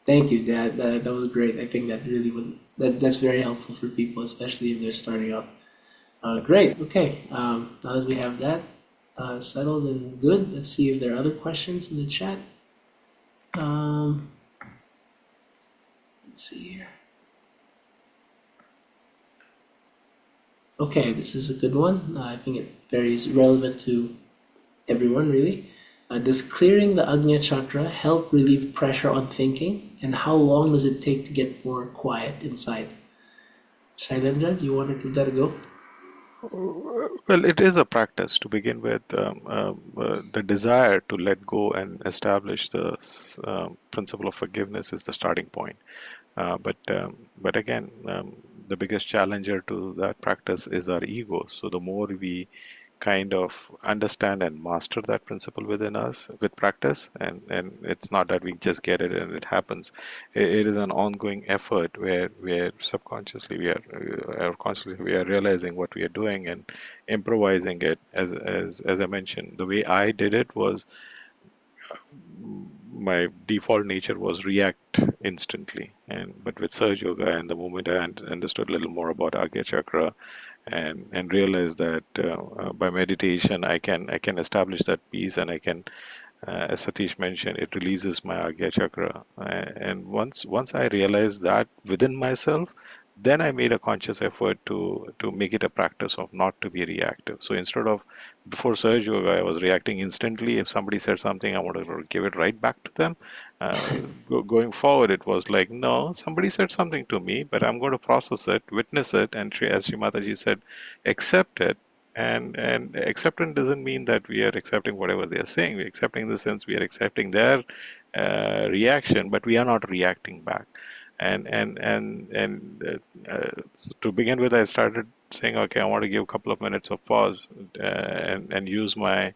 Thank you. That was great. I think that really would that's very helpful for people, especially if they're starting out. Great. Okay. Now that we have that settled and good, let's see if there are other questions in the chat. Um, let's see here. Okay, this is a good one. I think it varies relevant to everyone, really. Does clearing the Agnya Chakra help relieve pressure on thinking? And how long does it take to get more quiet inside? Shailendra, do you want to give that a go? Well, it is a practice to begin with. The desire to let go and establish the principle of forgiveness is the starting point. But again, the biggest challenger to that practice is our ego. So the more we kind of understand and master that principle within us with practice, and it's not that we just get it and it happens. It is an ongoing effort where subconsciously we are or consciously we are realizing what we are doing and improvising it. As I mentioned, the way I did it was my default nature was react instantly, and but with Sahaja Yoga and the moment I understood a little more about Agnya Chakra and realized that by meditation I can establish that peace, and I can, as Satish mentioned, it releases my Agnya Chakra. And once I realized that within myself, then I made a conscious effort to make it a practice of not to be reactive. So instead of before Surge Yoga, I was reacting instantly. If somebody said something, I wanted to give it right back to them. Going forward, it was like, no, somebody said something to me, but I'm going to process it, witness it, and as Shri Mataji said, accept it. And acceptance doesn't mean that we are accepting whatever they are saying. We're accepting in the sense we are accepting their reaction, but we are not reacting back. And to begin with, I started saying, okay, I want to give a couple of minutes of pause and use my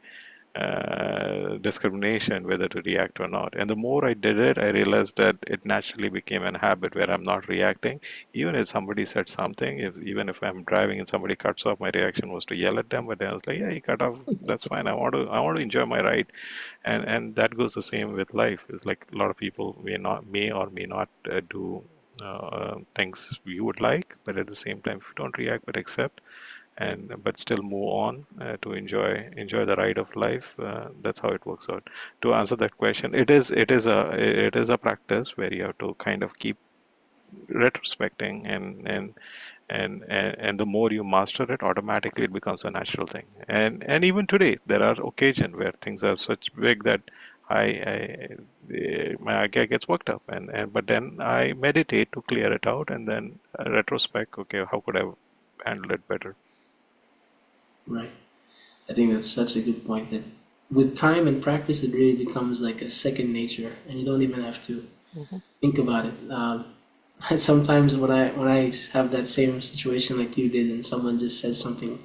discrimination whether to react or not. And the more I did it, I realized that it naturally became an habit where I'm not reacting. Even if somebody said something, even if I'm driving and somebody cuts off, my reaction was to yell at them. But then I was like, yeah, you cut off, that's fine. I want to enjoy my ride. And that goes the same with life. It's like a lot of people may or may not do things we would like, but at the same time, if you don't react but accept and but still move on to enjoy the ride of life, that's how it works out. To answer that question, it is a practice where you have to kind of keep retrospecting, and the more you master it, automatically it becomes a natural thing. And even today there are occasions where things are such big that my Agya gets worked up, and but then I meditate to clear it out, and then retrospect, okay, how could I handle it better? Right. I think that's such a good point that with time and practice, it really becomes like a second nature, and you don't even have to Mhm. think about it. Sometimes when I have that same situation like you did, and someone just says something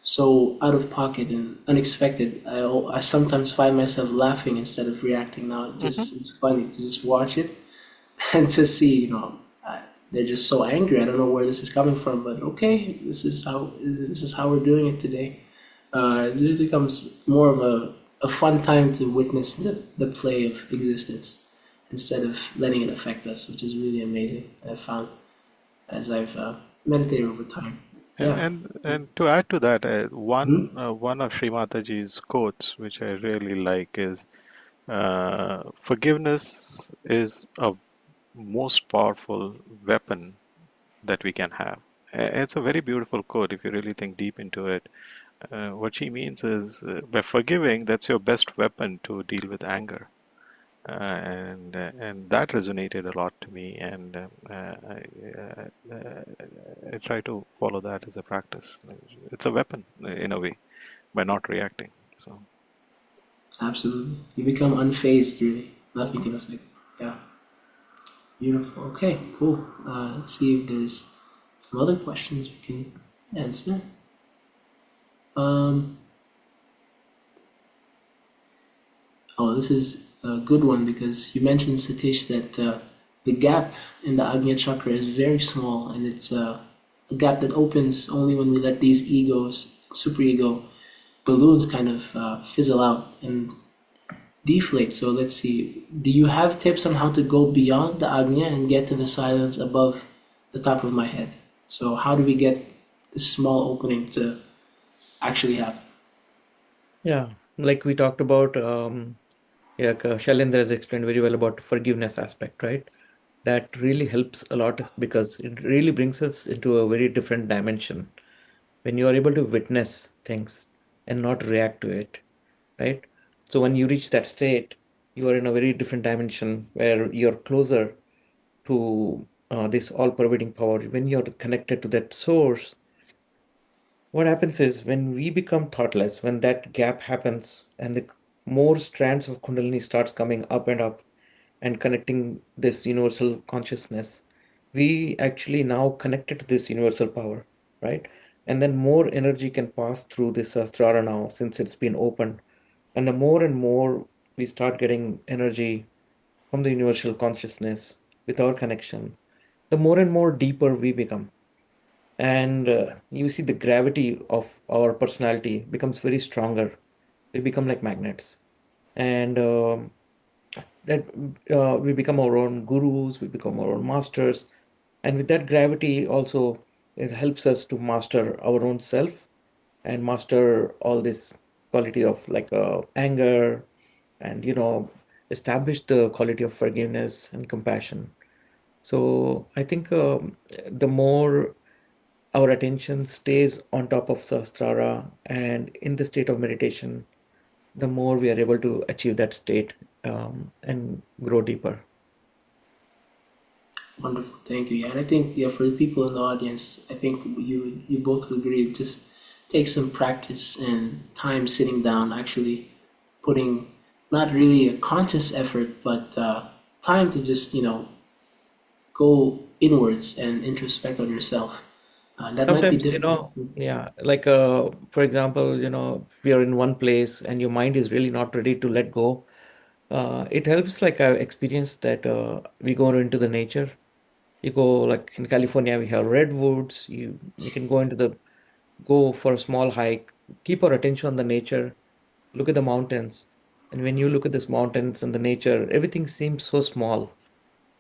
so out of pocket and unexpected, I sometimes find myself laughing instead of reacting. Now it's funny to just watch it and to see, they're just so angry. I don't know where this is coming from, but okay, this is how we're doing it today. It just becomes more of a fun time to witness the play of existence instead of letting it affect us, which is really amazing. I've found as I've meditated over time. And Yeah. and and to add to that, Hmm. one of Sri Mataji's quotes, which I really like, is forgiveness is a most powerful weapon that we can have. It's a very beautiful quote if you really think deep into it. What she means is, by forgiving, that's your best weapon to deal with anger. And that resonated a lot to me, and I try to follow that as a practice. It's a weapon in a way by not reacting. So. Absolutely. You become unfazed, really. Nothing Mhm. can affect. Yeah. Beautiful. Okay, cool. Let's see if there's some other questions we can answer. Oh, this is a good one because you mentioned, Satish, that the gap in the Agnya Chakra is very small, and it's a gap that opens only when we let these egos, superego balloons, kind of fizzle out and deflate. So let's see. Do you have tips on how to go beyond the Agnya and get to the silence above the top of my head? So how do we get this small opening to actually happen? Yeah, like we talked about, Shailendra has explained very well about forgiveness aspect, right? That really helps a lot because it really brings us into a very different dimension when you are able to witness things and not react to it, right? So when you reach that state, you are in a very different dimension where you're closer to this all-pervading power. When you're connected to that source, what happens is when we become thoughtless, when that gap happens and the more strands of Kundalini starts coming up and connecting this universal consciousness, we actually now connected to this universal power, right? And then more energy can pass through this Sahasrara now since it's been opened. And the more and more we start getting energy from the universal consciousness with our connection, the more and more deeper we become. And you see the gravity of our personality becomes very stronger. We become like magnets. And that we become our own gurus, we become our own masters. And with that gravity also, it helps us to master our own self and master all this quality of like anger and, establish the quality of forgiveness and compassion. So I think the more our attention stays on top of Sahasrara and in the state of meditation, the more we are able to achieve that state and grow deeper. Wonderful, thank you. Yeah, and I think, yeah, for the people in the audience, I think you both agree. It just takes some practice and time sitting down, actually putting not really a conscious effort, but time to just go inwards and introspect on yourself. That might be Sometimes, difficult. yeah, like for example, if you're in one place and your mind is really not ready to let go, it helps. Like I've experienced that we go into the nature. You go like in California, we have redwoods. You can go for a small hike, keep our attention on the nature, look at the mountains. And when you look at these mountains and the nature, everything seems so small.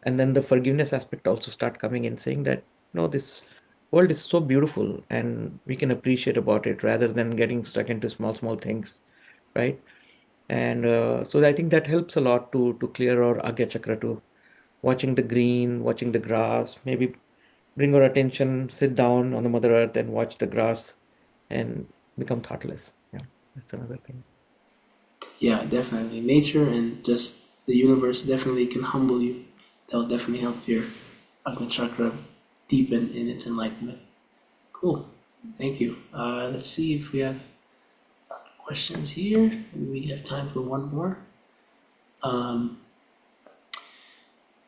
And then the forgiveness aspect also start coming in, saying that, no, this world is so beautiful and we can appreciate about it rather than getting stuck into small things, right? And so I think that helps a lot to clear our Agya Chakra too. Watching the green, watching the grass, maybe bring our attention, sit down on the Mother Earth and watch the grass and become thoughtless. Yeah, that's another thing. Yeah, definitely. Nature and just the universe definitely can humble you. That'll definitely help your Agni Chakra deepen in its enlightenment. Cool. Thank you. Let's see if we have questions here. We have time for one more. Um,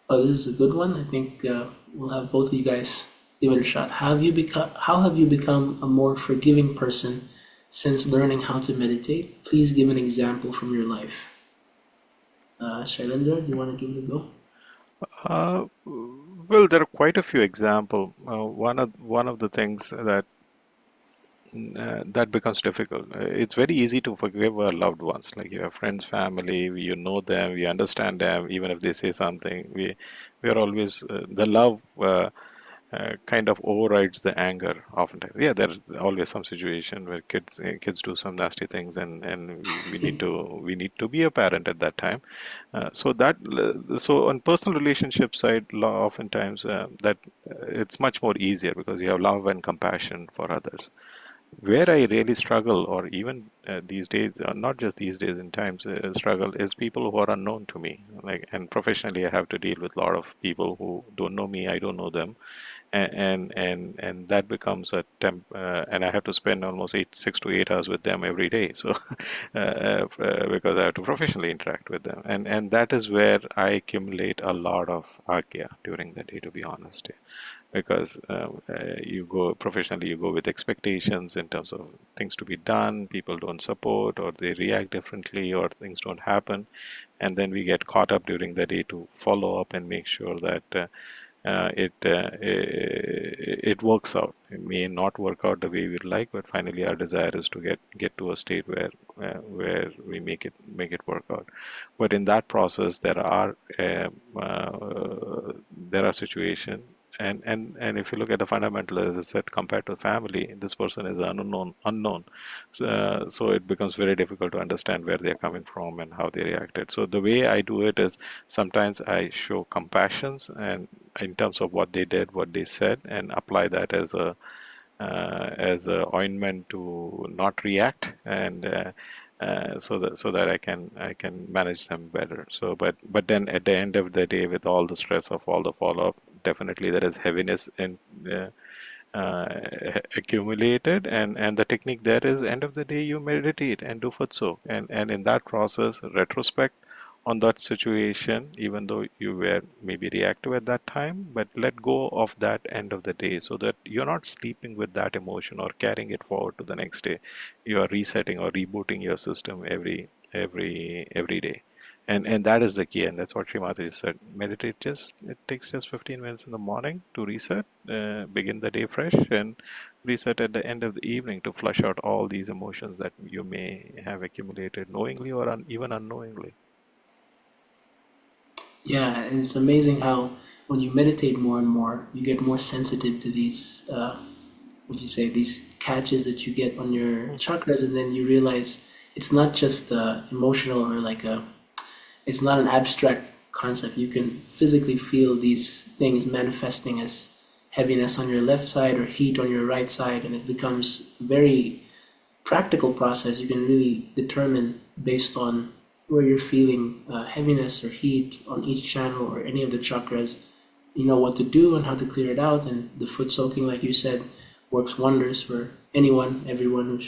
oh, this is a good one. I think we'll have both of you guys give it a shot. How have you become a more forgiving person since learning how to meditate? Please give an example from your life. Shailendra, do you want to give it a go? Well, there are quite a few examples. One of the things that becomes difficult. It's very easy to forgive our loved ones, like your friends, family. You know them, you understand them, even if they say something. We are always the love kind of overrides the anger. Oftentimes, yeah, there's always some situation where kids do some nasty things, and we need to be a parent at that time. So on personal relationship side, oftentimes that it's much more easier because you have love and compassion for others. Where I really struggle, or even these days, not just these days in times, struggle is people who are unknown to me. Like, and professionally, I have to deal with a lot of people who don't know me, I don't know them, and that becomes a and I have to spend almost 6 to 8 hours with them every day. So, because I have to professionally interact with them, and that is where I accumulate a lot of agya during the day, to be honest. because you go professionally, you go with expectations in terms of things to be done, people don't support, or they react differently, or things don't happen, and then we get caught up during the day to follow up and make sure that it works out. It may not work out the way we'd like, but finally our desire is to get to a state where we make it work out. But in that process, there are situations, and if you look at the fundamental, as I said, compared to family, this person is unknown. So it becomes very difficult to understand where they're coming from and how they reacted. So the way I do it is sometimes I show compassion and in terms of what they did, what they said, and apply that as a ointment to not react, and so that I can manage them better. So, but then at the end of the day, with all the stress of all the follow up, definitely there is heaviness in. Accumulated, and the technique there is, end of the day, you meditate and do futso, and in that process retrospect on that situation, even though you were maybe reactive at that time, but let go of that end of the day, so that you're not sleeping with that emotion or carrying it forward to the next day. You are resetting or rebooting your system every day, and that is the key, and that's what Shri Mataji said. Meditate, just it takes just 15 minutes in the morning to reset, begin the day fresh, and reset at the end of the evening to flush out all these emotions that you may have accumulated knowingly or even unknowingly. Yeah, and it's amazing how when you meditate more and more, you get more sensitive to these, what do you say, these catches that you get on your chakras, and then you realize it's not just emotional or like it's not an abstract concept. You can physically feel these things manifesting as heaviness on your left side or heat on your right side, and it becomes a very practical process. You can really determine based on where you're feeling heaviness or heat on each channel or any of the chakras. You know what to do and how to clear it out. And the foot soaking, like you said, works wonders for anyone, everyone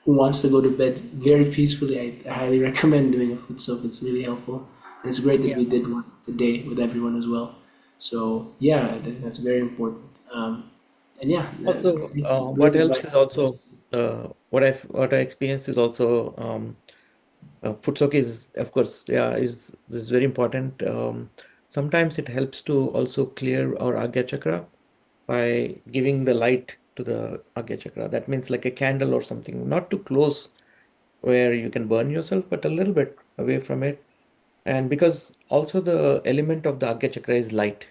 who wants to go to bed very peacefully. I highly recommend doing a foot soak. It's really helpful, and it's great that Yeah. we did one today with everyone as well. So yeah, that's very important. And yeah, Also, what great helps advice. is also what I experienced is also foot soak is, of course, yeah, is this is very important. Sometimes it helps to also clear our Agya chakra by giving the light to the Agya chakra. That means like a candle or something, not too close where you can burn yourself, but a little bit away from it. And because also the element of the Agya chakra is light,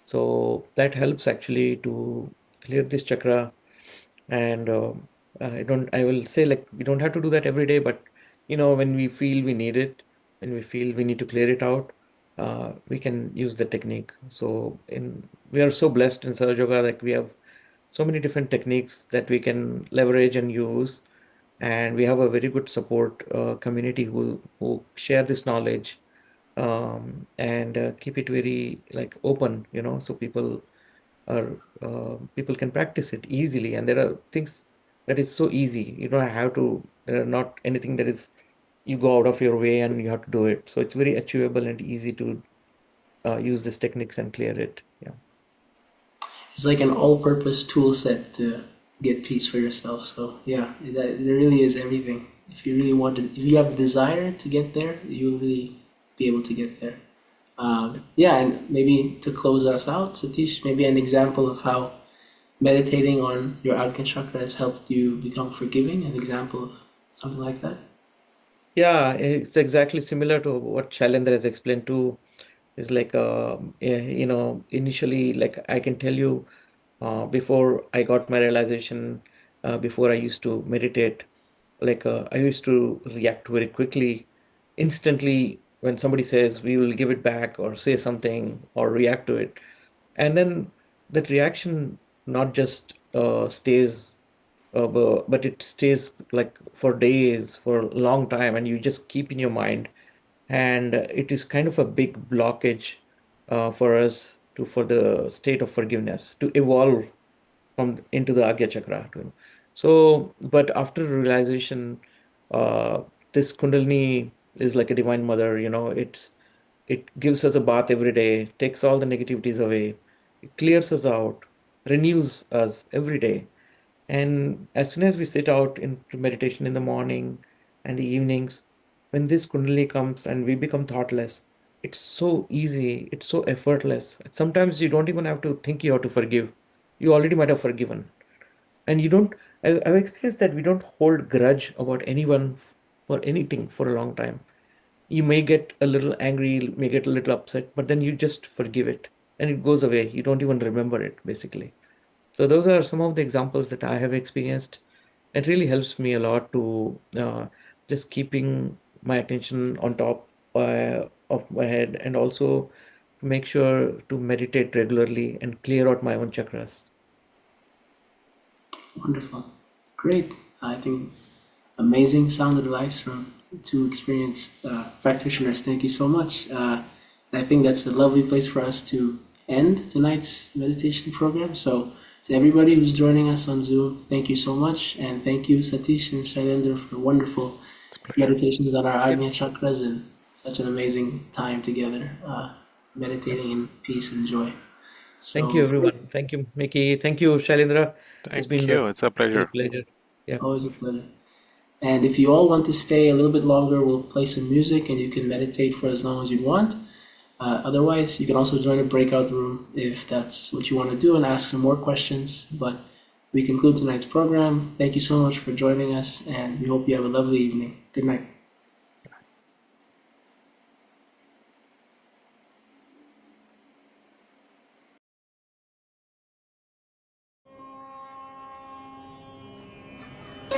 so that helps actually to clear this chakra. And I will say, like, we don't have to do that every day, but when we feel we need it, when we feel we need to clear it out, we can use the technique. So we are so blessed in Sahaja Yoga, like we have so many different techniques that we can leverage and use. And we have a very good support community who share this knowledge, and keep it very like open, so people can practice it easily. And there are things that is so easy. You don't have to, there are not anything that is you go out of your way and you have to do it. So it's very achievable and easy to use these techniques and clear it. Yeah. It's like an all-purpose tool set to get peace for yourself. So yeah, that there really is everything. If you really want to, if you have a desire to get there, you'll really be able to get there. Yeah, and maybe to close us out, Satish, maybe an example of how meditating on your Agnya chakra has helped you become forgiving. An example of something like that. Yeah, it's exactly similar to what Shailendra has explained too. It's like, initially, like I can tell you, before I got my realization, before I used to meditate, like I used to react very quickly, instantly when somebody says we will give it back or say something or react to it. And then that reaction not just stays, but it stays like for days, for a long time, and you just keep in your mind. And it is kind of a big blockage for us to for the state of forgiveness to evolve from into the Agya Chakra. So, but after realization, uh, this Kundalini is like a divine mother. It gives us a bath every day, takes all the negativities away, it clears us out, renews us every day. And as soon as we sit out into meditation in the morning and the evenings, when this Kundalini comes and we become thoughtless, it's so easy, it's so effortless. Sometimes you don't even have to think you have to forgive. You already might have forgiven. And you don't, I've experienced that we don't hold grudge about anyone for anything for a long time. You may get a little angry, may get a little upset, but then you just forgive it and it goes away. You don't even remember it, basically. So those are some of the examples that I have experienced. It really helps me a lot to just keeping my attention on top of my head, and also to make sure to meditate regularly and clear out my own chakras. Wonderful. Great. I think amazing sound advice from two experienced practitioners. Thank you so much. And I think that's a lovely place for us to end tonight's meditation program. So, to everybody who's joining us on Zoom, thank you so much. And thank you, Satish and Shailendra, for wonderful It's a pleasure. meditations on our Yep. Agnya Chakras and such an amazing time together, meditating in peace and joy. Thank you, So, great. everyone. Thank you, Mikki. Thank you, Shailendra. It's Thank been a you. It's a real pleasure. pleasure. Yeah. Always a pleasure. And if you all want to stay a little bit longer, we'll play some music and you can meditate for as long as you want. Otherwise, you can also join a breakout room if that's what you want to do and ask some more questions. But we conclude tonight's program. Thank you so much for joining us, and we hope you have a lovely evening. Good night.